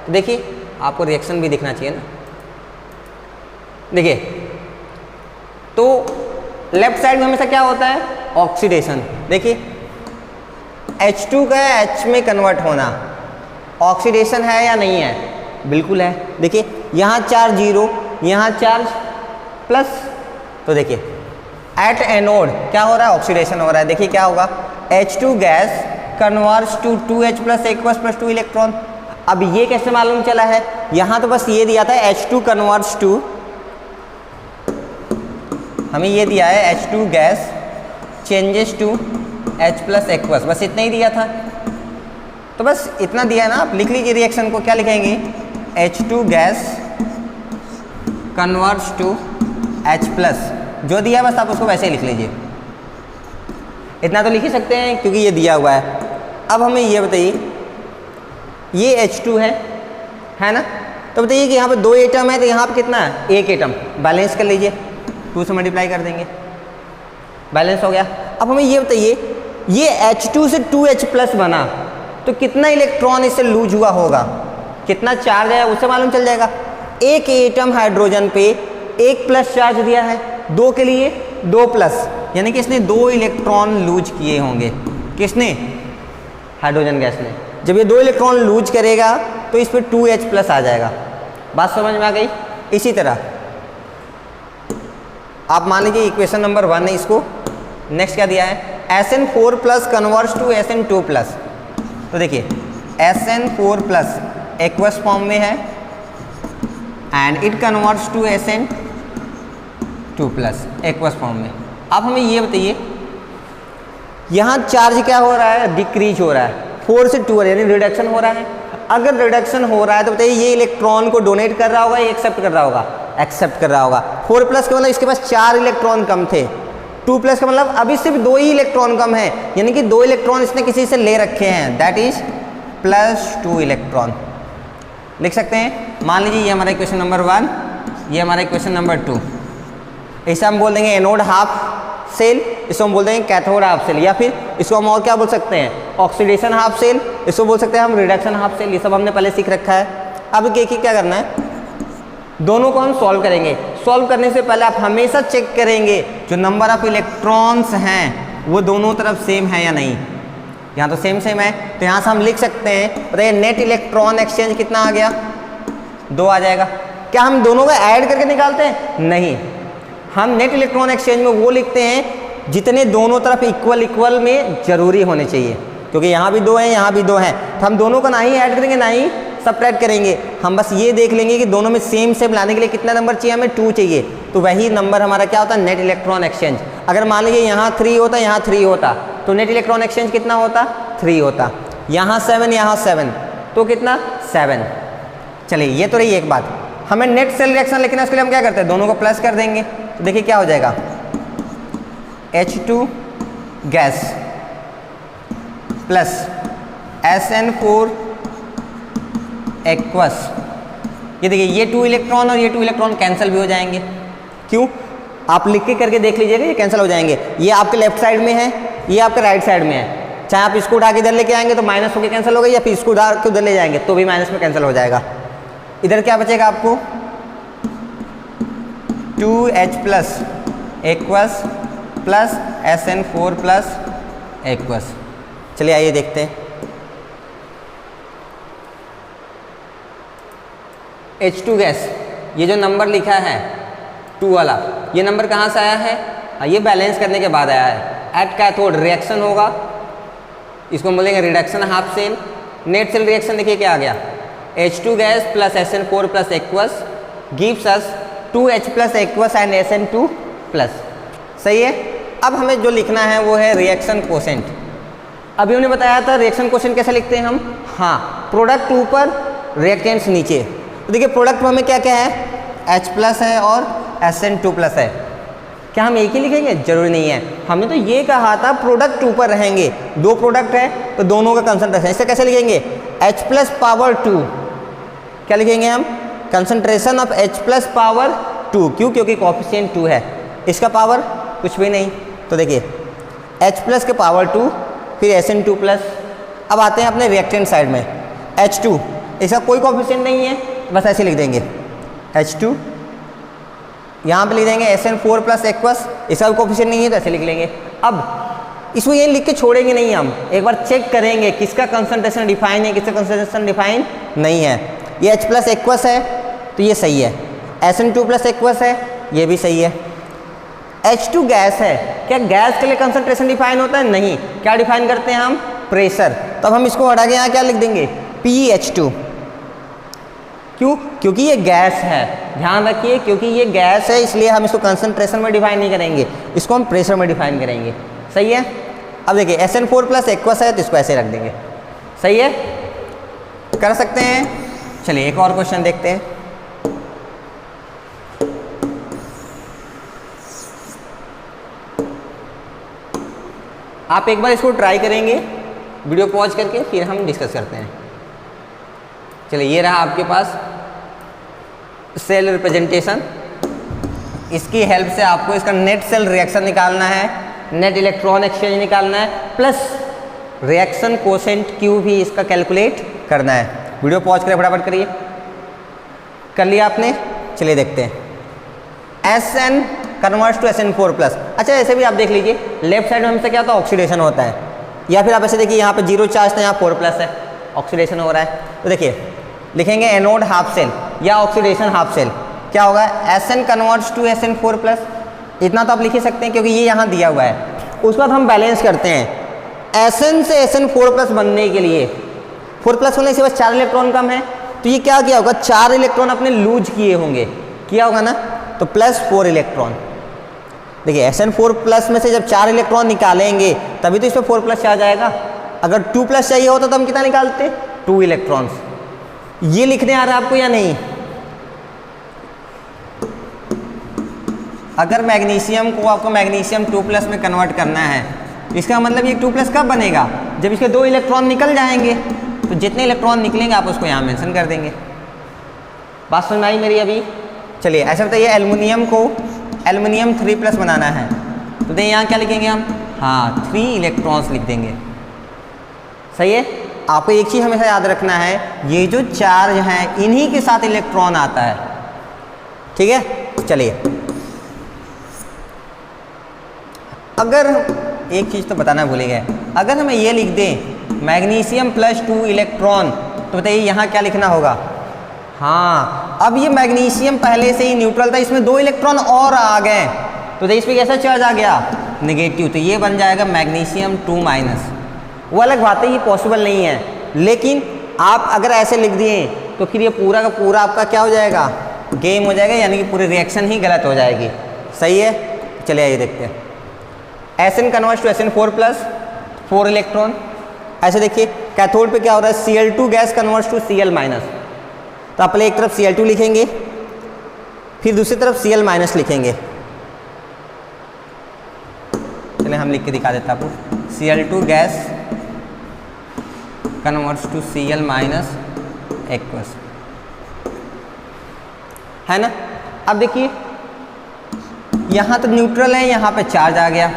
तो देखिए आपको रिएक्शन भी दिखना चाहिए ना। देखिए, तो लेफ्ट साइड में हमेशा क्या होता है? ऑक्सीडेशन। देखिए H2 का H में कन्वर्ट होना, ऑक्सीडेशन है या नहीं है? बिल्कुल है। देखिए यहाँ चार्ज 0, यहाँ चार्ज प्लस। तो देखिए एट एनोड क्या हो रहा है, ऑक्सीडेशन हो रहा है। देखिए क्या होगा, H2 gas converts to 2H plus aqueous plus 2 electron. अब ये कैसे मालूम चला है, यहाँ तो बस ये दिया था H2 कन्वर्ट्स टू, हमें ये दिया है H2 gas changes to H plus aqueous, बस इतना ही दिया था। तो बस इतना दिया है ना, आप लिख लीजिए रिएक्शन को, क्या लिखेंगे, H2 gas converts to H plus, जो दिया बस आप उसको वैसे ही लिख लीजिए। इतना तो लिख ही सकते हैं क्योंकि ये दिया हुआ है। अब हमें ये बताइए, ये H2 है ना, तो बताइए कि यहाँ पे 2 एटम है तो यहाँ पे कितना है, 1 एटम, बैलेंस कर लीजिए, 2 से मल्टीप्लाई कर देंगे, बैलेंस हो गया। अब हमें ये बताइए, ये H2 से 2H प्लस बना तो कितना इलेक्ट्रॉन इससे लूज हुआ होगा, कितना चार्ज है उससे मालूम चल जाएगा। 1 एटम हाइड्रोजन पे 1 प्लस चार्ज दिया है, 2 के लिए 2 प्लस, यानी कि इसने 2 इलेक्ट्रॉन लूज किए होंगे। किसने, हाइड्रोजन गैस ने। जब ये 2 इलेक्ट्रॉन लूज करेगा तो इस पर 2H प्लस आ जाएगा। बात समझ में आ गई। इसी तरह आप मान लीजिए इक्वेशन नंबर 1 है, इसको नेक्स्ट क्या दिया है, SN4 plus converts to SN2 plus. तो देखिए SN4 प्लस एक्वस फॉर्म में है and it converts to SN2 plus aqueous form में। अब हमें ये बताइए, यहाँ चार्ज क्या हो रहा है, डिक्रीज हो रहा है, 4 से 2 यानी रिडक्शन हो रहा है। अगर रिडक्शन हो रहा है तो बताइए ये इलेक्ट्रॉन को डोनेट कर रहा होगा या एक्सेप्ट कर रहा होगा, एक्सेप्ट कर रहा होगा। 4 प्लस का मतलब इसके पास 4 इलेक्ट्रॉन कम थे, 2 प्लस का मतलब अभी सिर्फ 2 ही इलेक्ट्रॉन कम है, यानी कि 2 इलेक्ट्रॉन इसने किसी से ले रखे हैं, दैट इज +2 इलेक्ट्रॉन। लिख सकते हैं, मान लीजिए ये हमारा इक्वेशन नंबर 1, ये हमारा इक्वेशन नंबर 2। इसे हम बोल देंगे एनोड हाफ सेल, इसको हम बोल देंगे कैथोड हाफ सेल, या फिर इसको हम और क्या बोल सकते हैं, ऑक्सीडेशन हाफ सेल, इसको बोल सकते हैं हम रिडक्शन हाफ सेल। ये सब हमने पहले सीख रखा है। अब क्या करना है, दोनों को हम सॉल्व करेंगे। सॉल्व करने से पहले आप हमेशा चेक करेंगे जो नंबर ऑफ इलेक्ट्रॉन्स हैं वो दोनों तरफ सेम है या नहीं। यहाँ तो सेम है, तो यहाँ से हम लिख सकते हैं, बताइए नेट इलेक्ट्रॉन एक्सचेंज कितना आ गया, 2 आ जाएगा। क्या हम दोनों को ऐड करके निकालते हैं, नहीं, हम नेट इलेक्ट्रॉन एक्सचेंज में वो लिखते हैं जितने दोनों तरफ इक्वल में जरूरी होने चाहिए, क्योंकि यहाँ भी 2 हैं यहाँ भी 2 हैं, तो हम दोनों को ना ही ऐड करेंगे ना ही सब्ट्रैक्ट करेंगे। हम बस ये देख लेंगे कि दोनों में सेम लाने के लिए कितना नंबर चाहिए, हमें 2 चाहिए, तो वही नंबर हमारा क्या होता है, नेट इलेक्ट्रॉन एक्सचेंज। अगर मान लीजिए यहाँ 3 होता, यहाँ 3 होता, तो नेट इलेक्ट्रॉन एक्सचेंज कितना होता, 3 होता। यहाँ 7 यहाँ 7, तो कितना, 7। चलिए ये तो रही एक बात। हमें नेट सेल रिएक्शन लिखना है, उसके लिए हम क्या करते हैं, दोनों को प्लस कर देंगे, तो देखिए क्या हो जाएगा, H2 gas plus SN4 aqueous. ये देखिए ये 2 इलेक्ट्रॉन और ये 2 इलेक्ट्रॉन कैंसिल भी हो जाएंगे। क्यों, आप लिख के करके देख लीजिएगा, ये कैंसिल हो जाएंगे। ये आपके लेफ्ट साइड में है, ये आपके राइट साइड में है, चाहे आप इसको उठा के इधर लेके आएंगे तो माइनस होकर कैंसिल हो गई, या फिर इसको उठा के उधर ले जाएंगे तो भी माइनस में कैंसिल हो जाएगा। इधर क्या बचेगा आपको, 2H plus aqueous plus SN4 plus aqueous. चलिए आइए देखते हैं। H2 गैस, ये जो नंबर लिखा है 2 वाला, ये नंबर कहाँ से आया है, ये बैलेंस करने के बाद आया है। एट कैथोड रिएक्शन होगा, इसको हम बोलेंगे reduction half cell. Net cell reaction देखिए क्या आ गया, H2 gas plus SN4 plus aqueous gives us 2H plus aqueous and SN2 plus. सही है। अब हमें जो लिखना है वो है रिएक्शन कोसेंट। अभी हमने बताया था रिएक्शन कोसेंट कैसे लिखते हैं हम, हाँ, प्रोडक्ट ऊपर रिएक्टेंट्स नीचे। तो देखिए प्रोडक्ट में हमें क्या क्या है, H प्लस है और SN2 प्लस है। क्या हम एक ही लिखेंगे, जरूरी नहीं है। हमने तो ये कहा था प्रोडक्ट ऊपर रहेंगे, 2 प्रोडक्ट है तो दोनों का कंसंट्रेशन, इससे कैसे लिखेंगे, H प्लस पावर 2, क्या लिखेंगे हम, concentration of H plus power 2। क्यों, क्योंकि कोएफिशिएंट 2 है, इसका पावर कुछ भी नहीं। तो देखिए H प्लस के पावर 2 फिर SN2 प्लस। अब आते हैं अपने रिएक्टेंट साइड में, H2 इसका कोई कोएफिशिएंट नहीं है, बस ऐसे लिख देंगे H2, यहाँ पे लिख देंगे SN4 प्लस एक्वस, इसका भी कोएफिशिएंट नहीं है तो ऐसे लिख लेंगे। अब इसको ये लिख के छोड़ेंगे नहीं, हम एक बार चेक करेंगे किसका कंसंट्रेशन डिफाइन है, किसका कंसंट्रेशन डिफाइन नहीं है। ये H प्लस एक्वस है तो ये सही है। SN2 प्लस एक्वस है, ये भी सही है। H2 गैस है, क्या गैस के लिए कंसंट्रेशन डिफाइन होता है? नहीं। क्या डिफाइन करते हैं हम? प्रेशर। तब हम इसको हटा के यहाँ क्या लिख देंगे? PH2। क्यों? क्योंकि ये गैस है, ध्यान रखिए, क्योंकि ये गैस है इसलिए हम इसको कंसंट्रेशन में डिफाइन नहीं करेंगे, इसको हम प्रेशर में डिफाइन करेंगे। सही है। अब देखिए SN4 प्लस एक्वस है तो इसको ऐसे रख देंगे। सही है, कर सकते हैं। चलिए एक और क्वेश्चन देखते हैं। आप एक बार इसको ट्राई करेंगे वीडियो पॉज करके, फिर हम डिस्कस करते हैं। चलिए ये रहा आपके पास सेल रिप्रेजेंटेशन। इसकी हेल्प से आपको इसका नेट सेल रिएक्शन निकालना है, नेट इलेक्ट्रॉन एक्सचेंज निकालना है, प्लस रिएक्शन कोसेंट Q भी इसका कैलकुलेट करना है। वीडियो पॉज करें, फटाफट करिए। कर लिया आपने? चलिए देखते हैं। SN converts to SN4 plus. अच्छा ऐसे भी आप देख लीजिए, लेफ्ट साइड में हमसे क्या होता है? ऑक्सीडेशन होता है। या फिर आप ऐसे देखिए, यहाँ पे 0 चार्ज था, यहाँ 4 प्लस है, ऑक्सीडेशन हो रहा है। तो देखिए लिखेंगे एनोड हाफ सेल या ऑक्सीडेशन हाफ सेल। क्या होगा? SN converts to SN4 plus. इतना तो आप लिख ही सकते हैं क्योंकि ये यहाँ दिया हुआ है। उसके बाद हम बैलेंस करते हैं। SN से SN4 प्लस बनने के लिए 4 प्लस होने से बस 4 इलेक्ट्रॉन कम है, तो ये क्या किया होगा? 4 इलेक्ट्रॉन अपने लूज किए होंगे, किया होगा ना, तो प्लस 4 इलेक्ट्रॉन। देखिए SN4 प्लस में से जब 4 इलेक्ट्रॉन निकालेंगे तभी तो इसमें 4 प्लस आ जाएगा। अगर 2 प्लस चाहिए होता तो हम कितना निकालते? 2 इलेक्ट्रॉन्स। ये लिखने आ रहा है आपको या नहीं? अगर मैग्नीशियम को आपको मैग्नीशियम 2 प्लस में कन्वर्ट करना है, इसका मतलब ये 2 प्लस कब बनेगा? जब इसके 2 इलेक्ट्रॉन निकल जाएंगे। तो जितने इलेक्ट्रॉन निकलेंगे आप उसको यहाँ मेंशन कर देंगे। बात समझ आई मेरी अभी? चलिए ऐसा बताइए, एल्युमिनियम को एल्युमिनियम 3 प्लस बनाना है तो देखिए यहाँ क्या लिखेंगे हम? हाँ 3 इलेक्ट्रॉन्स लिख देंगे। सही है। आपको एक चीज़ हमेशा याद रखना है, ये जो चार्ज हैं इन्हीं के साथ इलेक्ट्रॉन आता है। ठीक है। चलिए अगर एक चीज़ तो बताना भूल गए, अगर हमें ये लिख दें मैग्नीशियम प्लस 2 इलेक्ट्रॉन, तो बताइए यहाँ क्या लिखना होगा? हाँ अब ये मैग्नीशियम पहले से ही न्यूट्रल था, इसमें 2 इलेक्ट्रॉन और आ गए, तो देखिए इसमें कैसा चार्ज आ गया? नेगेटिव। तो ये बन जाएगा मैग्नीशियम 2 माइनस। वो अलग बात है, ये पॉसिबल नहीं है, लेकिन आप अगर ऐसे लिख दिए तो फिर ये पूरा का पूरा आपका क्या हो जाएगा? गेम हो जाएगा, यानी कि पूरी रिएक्शन ही गलत हो जाएगी। सही है। चलिए आइए देखते हैं। SN converts to SN4 plus 4 electron. ऐसे देखिए कैथोड पे क्या हो रहा है? Cl2 gas converts to Cl minus. तो आप पहले एक तरफ Cl2 लिखेंगे, फिर दूसरी तरफ Cl माइनस लिखेंगे। चलिए हम लिख के दिखा देते हैं आपको। Cl2 gas converts to Cl minus aqueous, है ना। अब देखिए यहाँ तो न्यूट्रल है, यहाँ पे चार्ज आ गया,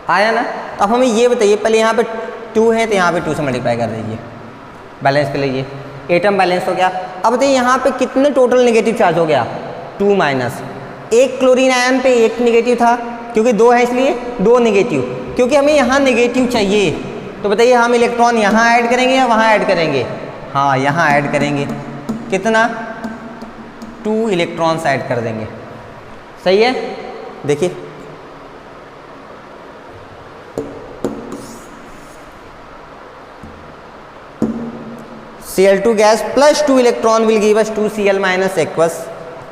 आया ना। तो अब हमें ये बताइए, पहले यहाँ पे 2 है तो यहाँ पे 2 से मल्टीप्लाई कर दीजिए, बैलेंस कर लीजिए, एटम बैलेंस हो गया। अब बताइए यहाँ पे कितने टोटल नेगेटिव चार्ज हो गया? 2 माइनस। एक क्लोरीन आयन पे 1 नेगेटिव था, क्योंकि 2 है इसलिए 2 नेगेटिव। क्योंकि हमें यहाँ नेगेटिव चाहिए, तो बताइए हम इलेक्ट्रॉन यहाँ ऐड करेंगे या वहाँ ऐड करेंगे? हाँ यहाँ ऐड करेंगे। कितना? 2 इलेक्ट्रॉन्स ऐड कर देंगे। सही है। देखिए Cl2 gas plus 2 electron will give us 2 Cl minus aqueous.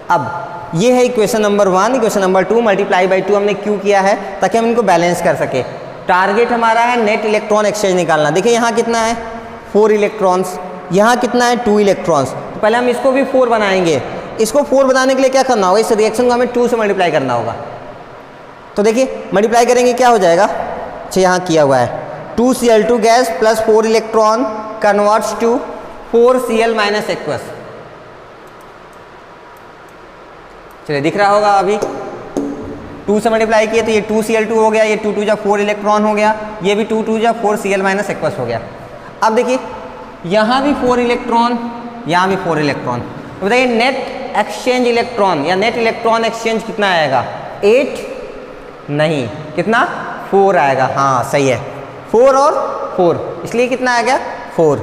अब ये है equation number 1। Equation number 2 multiply by 2 हमने क्यों किया है? ताकि हम इनको बैलेंस कर सके। टारगेट हमारा है नेट इलेक्ट्रॉन एक्सचेंज निकालना। देखिए यहाँ कितना है? 4 इलेक्ट्रॉन्स। यहाँ कितना है? 2 इलेक्ट्रॉन्स। तो पहले हम इसको भी 4 बनाएंगे। इसको 4 बनाने के लिए क्या करना होगा? इस रिएक्शन को हमें 2 से मल्टीप्लाई करना होगा। तो देखिए मल्टीप्लाई करेंगे क्या हो जाएगा? अच्छा यहाँ किया हुआ है 2 Cl2 gas plus 4 electron converts to 4 Cl minus aqueous. चलिए दिख रहा होगा अभी 2 से मल्टीप्लाई किए तो ये 2 Cl2 हो गया, ये 2 2 जा 4 इलेक्ट्रॉन हो गया, ये भी 2 2 जा 4 Cl माइनस एक्वस हो गया। अब देखिए यहाँ भी 4 इलेक्ट्रॉन, यहाँ भी 4 इलेक्ट्रॉन। तो बताइए नेट एक्सचेंज इलेक्ट्रॉन या नेट इलेक्ट्रॉन एक्सचेंज कितना आएगा? 8 नहीं, कितना? 4 आएगा। हाँ सही है, 4 और 4, इसलिए कितना आ गया? 4।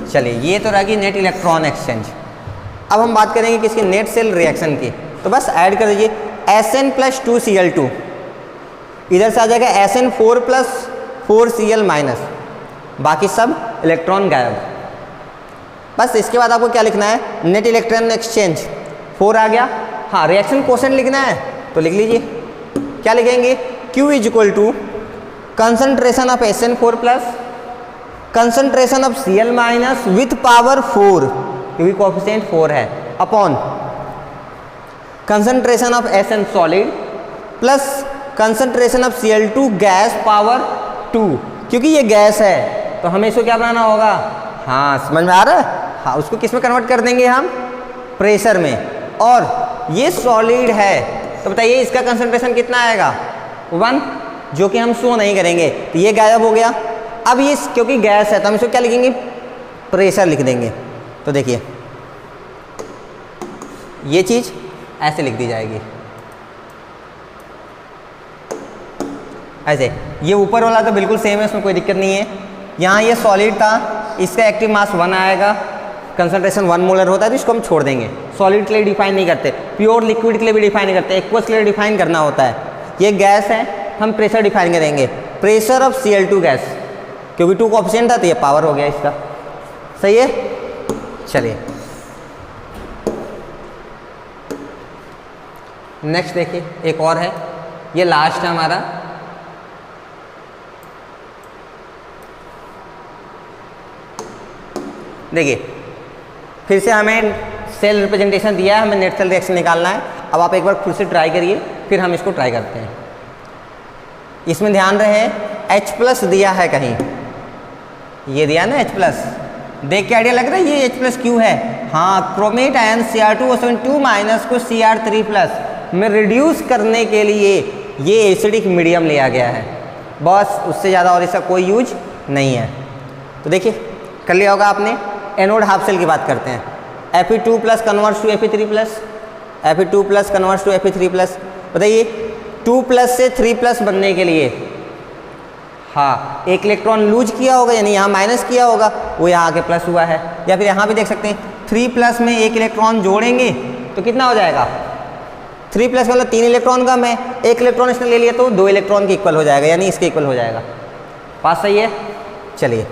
चलिए ये तो रहेगी नेट इलेक्ट्रॉन एक्सचेंज। अब हम बात करेंगे किसकी, नेट सेल रिएक्शन की। तो बस ऐड कर दीजिए Sn + 2Cl2, इधर से आ जाएगा Sn4 + 4Cl माइनस, बाकी सब इलेक्ट्रॉन गायब। बस इसके बाद आपको क्या लिखना है, नेट इलेक्ट्रॉन एक्सचेंज 4 आ गया। हाँ, रिएक्शन क्वोशेंट लिखना है तो लिख लीजिए, क्या लिखेंगे, Q = concentration of Sn4 plus concentration of Cl minus with power 4, क्योंकि कोएफिशिएंट 4 है, upon concentration of Sn solid plus concentration of Cl2 gas power 2, क्योंकि ये गैस है तो हमें इसको क्या बनाना होगा, हाँ समझ में आ रहा है। हाँ, उसको किस में कन्वर्ट कर देंगे हम, प्रेशर में। और ये सॉलिड है तो बताइए इसका कंसंट्रेशन कितना आएगा, 1, जो कि हम शो नहीं करेंगे, तो ये गायब हो गया। अब ये क्योंकि गैस है तो हम इसको क्या लिखेंगे, प्रेशर लिख देंगे। तो देखिए ये चीज़ ऐसे लिख दी जाएगी, ऐसे। ये ऊपर वाला तो बिल्कुल सेम है, उसमें कोई दिक्कत नहीं है। यहाँ ये सॉलिड था, इसका एक्टिव मास 1 आएगा, कंसंट्रेशन 1 मोलर होता है, तो इसको हम छोड़ देंगे। सॉलिड के लिए डिफाइन नहीं करते, प्योर लिक्विड के लिए भी डिफाइन नहीं करते, एक्वस के लिए डिफाइन करना होता है। ये गैस है, हम प्रेशर डिफाइन करेंगे, प्रेशर ऑफ Cl2 गैस, क्योंकि 2 कोएफिशिएंट था तो ये पावर हो गया इसका। सही है, चलिए नेक्स्ट देखिए, एक और है, ये लास्ट है हमारा। देखिए फिर से हमें सेल रिप्रेजेंटेशन दिया है, हमें नेट सेल रिएक्शन निकालना है। अब आप एक बार फिर से ट्राई करिए, फिर हम इसको ट्राई करते हैं। इसमें ध्यान रहे H+ दिया है कहीं, ये दिया ना H+, देख के आइडिया लग रहा है ये H+ क्यों है। हाँ, क्रोमेट आयन Cr2O2 माइनस को Cr3+ में रिड्यूस करने के लिए ये एसिडिक मीडियम लिया गया है, बस उससे ज़्यादा और इसका कोई यूज नहीं है। तो देखिए कर लिया होगा आपने। एनोड हाफ सेल की बात करते हैं, Fe2+ converts to Fe3+, Fe2+ converts to Fe3+। बताइए 2+ से 3+ बनने के लिए, हाँ, एक इलेक्ट्रॉन लूज किया होगा, यानी यहाँ माइनस किया होगा, वो यहाँ आके प्लस हुआ है। या फिर यहाँ भी देख सकते हैं 3+ में एक इलेक्ट्रॉन जोड़ेंगे तो कितना हो जाएगा, 3+ मतलब 3 इलेक्ट्रॉन कम है, एक इलेक्ट्रॉन इसने ले लिया तो 2 इलेक्ट्रॉन के इक्वल हो जाएगा, यानी इसके इक्वल हो जाएगा। बात सही है। चलिए,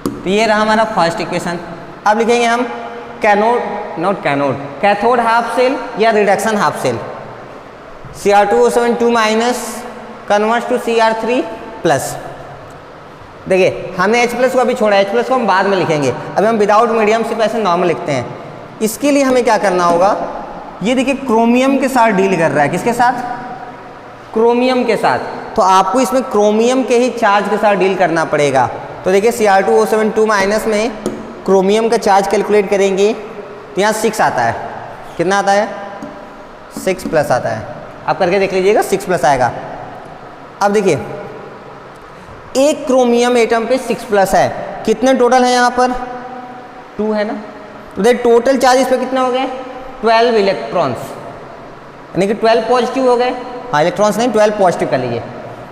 तो ये रहा हमारा फर्स्ट इक्वेशन। अब लिखेंगे हम कैथोड हाफ सेल या reduction half cell. Cr2O7 2- converts to Cr3+। देखिए हमने H+ को अभी छोड़ा, H+ को हम बाद में लिखेंगे, अभी हम विदाउट मीडियम सिर्फ ऐसे नॉर्मल लिखते हैं। इसके लिए हमें क्या करना होगा, ये देखिए क्रोमियम के साथ डील कर रहा है, किसके साथ, क्रोमियम के साथ, तो आपको इसमें क्रोमियम के ही चार्ज के साथ डील करना पड़ेगा। तो देखिए Cr2O7 2- में क्रोमियम का चार्ज कैलकुलेट करेंगे तो यहाँ 6 आता है, कितना आता है, 6+ आता है। आप करके देख लीजिएगा, 6+ आएगा। अब देखिए एक क्रोमियम एटम पे 6+ है, कितने टोटल है यहाँ पर, 2 है ना। तो देखिए टोटल चार्ज इस पर कितना हो गए, 12 इलेक्ट्रॉन्स, यानी कि 12 पॉजिटिव हो गए। हाँ, इलेक्ट्रॉन्स नहीं, 12 पॉजिटिव कर लीजिए।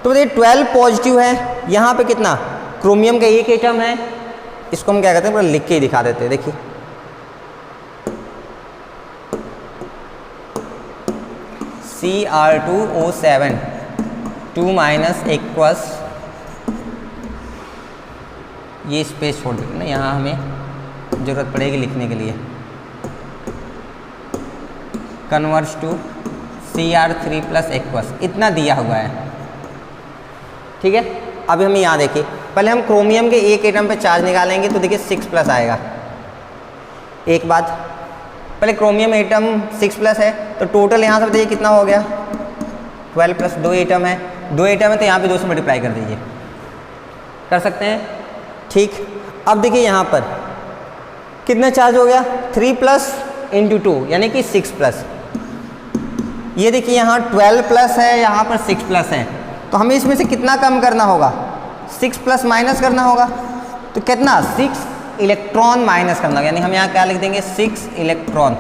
तो देखिए 12 पॉजिटिव है, यहाँ पे कितना, क्रोमियम का एक एटम है, इसको हम क्या कहते हैं, पूरा लिख के ही दिखा देते हैं। देखिए Cr2O7 2- एक्वस, ये स्पेस छोड़ देते ना, यहाँ हमें ज़रूरत पड़ेगी लिखने के लिए, कन्वर्ट्स टू Cr3+ एक्वस, इतना दिया हुआ है। ठीक है, अभी हम यहाँ देखिए, पहले हम क्रोमियम के एक एटम पे चार्ज निकालेंगे तो देखिए 6+ आएगा। एक बात, पहले क्रोमियम एटम 6+ है, तो टोटल यहाँ से बताइए कितना हो गया, 12 + 2 एटम है, 2 एटम है तो यहाँ पे 2 से मल्टीप्लाई कर दीजिए, कर सकते हैं। ठीक, अब देखिए यहाँ पर कितना चार्ज हो गया, 3+ × 2 यानी कि 6+। ये देखिए यहाँ 12+ है, यहाँ पर 6+ है, तो हमें इसमें से कितना कम करना होगा, 6+ माइनस करना होगा। तो कितना, 6 इलेक्ट्रॉन माइनस करना होगा, यानी हम यहाँ क्या लिख देंगे, 6 इलेक्ट्रॉन।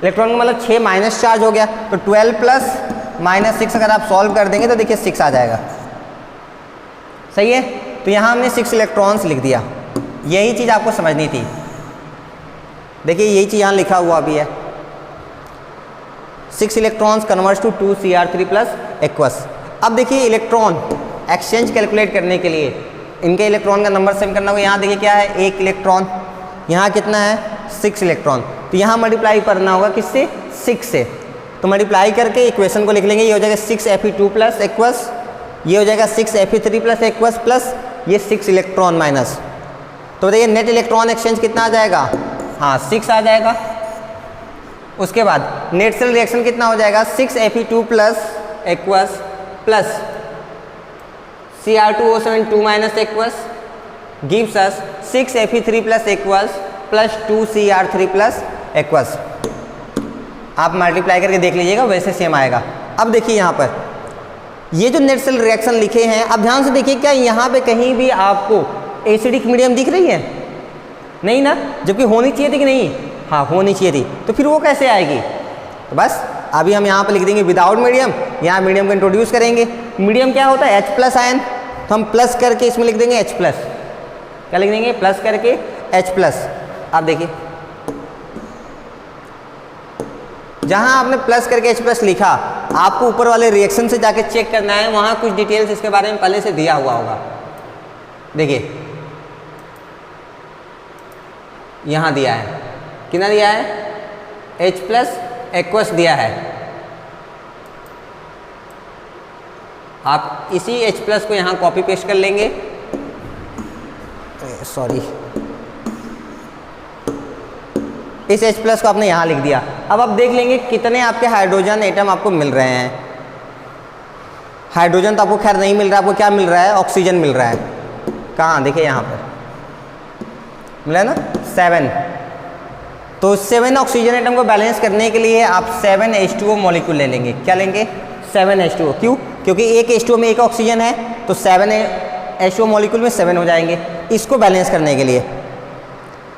इलेक्ट्रॉन का मतलब 6 माइनस चार्ज हो गया, तो 12+ - 6 अगर आप सॉल्व कर देंगे तो देखिए 6 आ जाएगा। सही है, तो यहाँ हमने 6 इलेक्ट्रॉन्स लिख दिया, यही चीज़ आपको समझनी थी। देखिए यही चीज़ यहाँ लिखा हुआ भी है, 6 electrons converts to 2Cr3 plus aqueous. अब देखिए इलेक्ट्रॉन एक्सचेंज कैलकुलेट करने के लिए इनके इलेक्ट्रॉन का नंबर सेम करना होगा। यहाँ देखिए क्या है, 1 इलेक्ट्रॉन, यहाँ कितना है 6 इलेक्ट्रॉन, तो यहाँ मल्टीप्लाई करना होगा किससे, 6 से। तो मल्टीप्लाई करके इक्वेशन को लिख लेंगे, ये हो जाएगा 6Fe2 प्लस एक्वस, ये हो जाएगा 6Fe3 प्लस एक्वस प्लस ये 6 इलेक्ट्रॉन माइनस। तो देखिए नेट इलेक्ट्रॉन एक्सचेंज कितना आ जाएगा, हाँ 6 आ जाएगा। उसके बाद नेट सेल रिएक्शन कितना हो जाएगा, 6Fe2 plus aqueous plus Cr2O7 minus aqueous gives अस 6Fe3 plus aqueous plus 2Cr3 plus aqueous. आप मल्टीप्लाई करके देख लीजिएगा, वैसे सेम आएगा। अब देखिए यहाँ पर ये जो नेट सेल रिएक्शन लिखे हैं, अब ध्यान से देखिए, क्या यहाँ पे कहीं भी आपको एसिडिक मीडियम दिख रही है, नहीं ना, जबकि होनी चाहिए थी कि नहीं, हाँ होनी चाहिए थी, तो फिर वो कैसे आएगी। तो बस अभी हम यहाँ पे लिख देंगे विदाउट मीडियम, यहाँ मीडियम को इंट्रोड्यूस करेंगे। मीडियम क्या होता है, H प्लस आयन, तो हम प्लस करके इसमें लिख देंगे H प्लस, क्या लिख देंगे, प्लस करके H प्लस। आप देखिए जहाँ आपने प्लस करके H प्लस लिखा, आपको ऊपर वाले रिएक्शन से जाके चेक करना है, वहाँ कुछ डिटेल्स इसके बारे में पहले से दिया हुआ होगा। देखिए यहाँ दिया है, कितना दिया है, H प्लस एक्वस दिया है। आप इसी H प्लस को यहाँ कॉपी पेस्ट कर लेंगे, सॉरी इस H प्लस को आपने यहाँ लिख दिया। अब आप देख लेंगे कितने आपके हाइड्रोजन एटम आपको मिल रहे हैं। हाइड्रोजन तो आपको खैर नहीं मिल रहा है, आपको क्या मिल रहा है, ऑक्सीजन मिल रहा है। कहाँ, देखिए यहाँ पर मिला है ना 7। तो 7 ऑक्सीजन एटम को बैलेंस करने के लिए आप 7H2O मॉलिक्यूल ले लेंगे। क्या लेंगे, 7H2O। क्यों, क्योंकि एक H2O में एक ऑक्सीजन है, तो 7H2O मॉलिक्यूल में 7 हो जाएंगे। इसको बैलेंस करने के लिए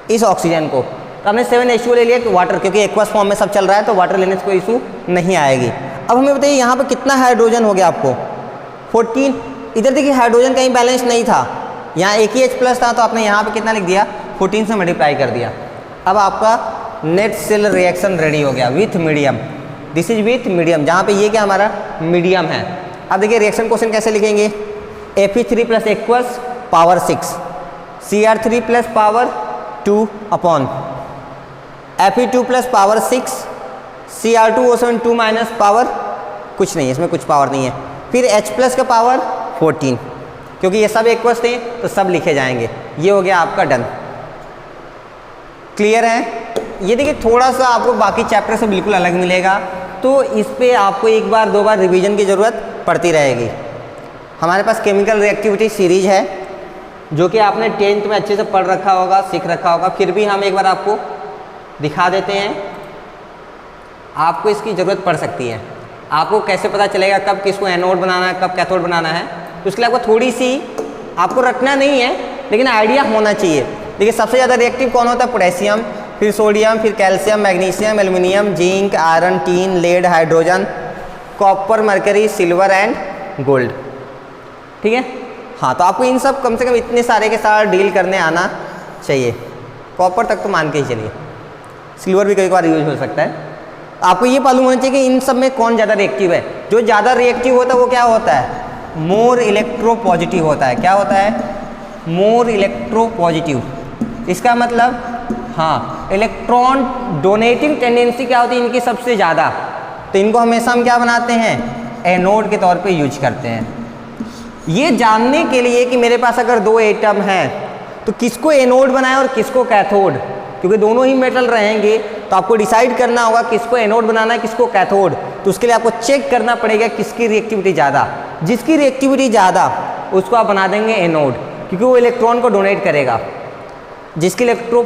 इस ऑक्सीजन को, तो हमने 7H2O ले लिया कि वाटर, क्योंकि एक्वस फॉर्म में सब चल रहा है, तो वाटर लेने से कोई इशू नहीं आएगी। अब हमें बताइए यहाँ पर कितना हाइड्रोजन हो गया आपको, 14। इधर देखिए हाइड्रोजन कहीं बैलेंस नहीं था, यहाँ एक ही H प्लस था, तो आपने यहाँ पे कितना लिख दिया, 14 से मल्टीप्लाई कर दिया। अब आपका नेट सेल रिएक्शन रेडी हो गया with medium. This is with medium, जहाँ पे ये क्या हमारा मीडियम है। अब देखिए रिएक्शन क्वेश्चन कैसे लिखेंगे, Fe3 plus aqueous power 6, Cr3 plus power 2 upon Fe2 plus power 6, Cr2O7 2 minus power कुछ नहीं है, इसमें कुछ पावर नहीं है, फिर H प्लस का पावर 14, क्योंकि ये सब एक्वस थे तो सब लिखे जाएंगे। ये हो गया आपका डन। क्लियर है। ये देखिए थोड़ा सा आपको बाकी चैप्टर से बिल्कुल अलग मिलेगा, तो इस पे आपको एक बार दो बार रिवीजन की ज़रूरत पड़ती रहेगी। हमारे पास केमिकल रिएक्टिविटी सीरीज है, जो कि आपने 10th में अच्छे से पढ़ रखा होगा, सीख रखा होगा, फिर भी हम एक बार आपको दिखा देते हैं। आपको इसकी ज़रूरत पड़ सकती है। आपको कैसे पता चलेगा कब किसको एनोड बनाना है, कब कैथोड बनाना है, तो उसके लिए आपको थोड़ी सी आपको रटना नहीं है, लेकिन आइडिया होना चाहिए। देखिए सबसे ज़्यादा रिएक्टिव कौन होता है, पोटेशियम, फिर सोडियम, फिर calcium, magnesium, aluminium, zinc, iron, tin, lead, hydrogen, copper, mercury, silver and gold. ठीक है, हाँ, तो आपको इन सब कम से कम इतने सारे के साथ डील करने आना चाहिए। कॉपर तक तो मान के ही चलिए, सिल्वर भी कई बार यूज हो सकता है। आपको ये मालूम होना चाहिए कि इन सब में कौन ज़्यादा रिएक्टिव है। जो ज़्यादा रिएक्टिव होता है वो क्या होता है, मोर इलेक्ट्रोपॉजिटिव होता है। क्या होता है, मोर इलेक्ट्रोपॉजिटिव। इसका मतलब हाँ, इलेक्ट्रॉन डोनेटिंग टेंडेंसी क्या होती है इनकी सबसे ज़्यादा, तो इनको हमेशा हम क्या बनाते हैं, एनोड के तौर पे यूज करते हैं। ये जानने के लिए कि मेरे पास अगर दो एटम हैं तो किसको एनोड बनाएं और किसको कैथोड, क्योंकि दोनों ही मेटल रहेंगे, तो आपको डिसाइड करना होगा किसको एनोड बनाना है, किसको कैथोड। तो उसके लिए आपको चेक करना पड़ेगा किसकी रिएक्टिविटी ज़्यादा। जिसकी रिएक्टिविटी ज़्यादा उसको आप बना देंगे एनोड, क्योंकि वो इलेक्ट्रॉन को डोनेट करेगा। जिसकी इलेक्ट्रो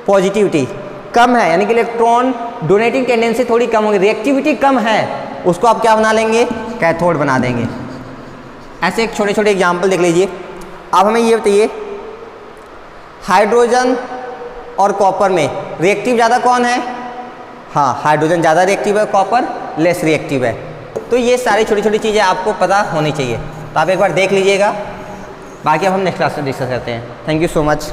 पॉजिटिविटी कम है, यानी कि इलेक्ट्रॉन डोनेटिंग टेंडेंसी थोड़ी कम होगी, रिएक्टिविटी कम है, उसको आप क्या बना लेंगे, कैथोड बना देंगे। ऐसे एक छोटे छोटे एग्जाम्पल देख लीजिए। अब हमें ये बताइए, हाइड्रोजन और कॉपर में रिएक्टिव ज़्यादा कौन है, हाँ हाइड्रोजन ज़्यादा रिएक्टिव है, कॉपर लेस रिएक्टिव है। तो ये सारी छोटी छोटी चीज़ें आपको पता होनी चाहिए, तो आप एक बार देख लीजिएगा। बाकी अब हम नेक्स्ट क्लास में डिस्कस करते हैं। Thank you so much.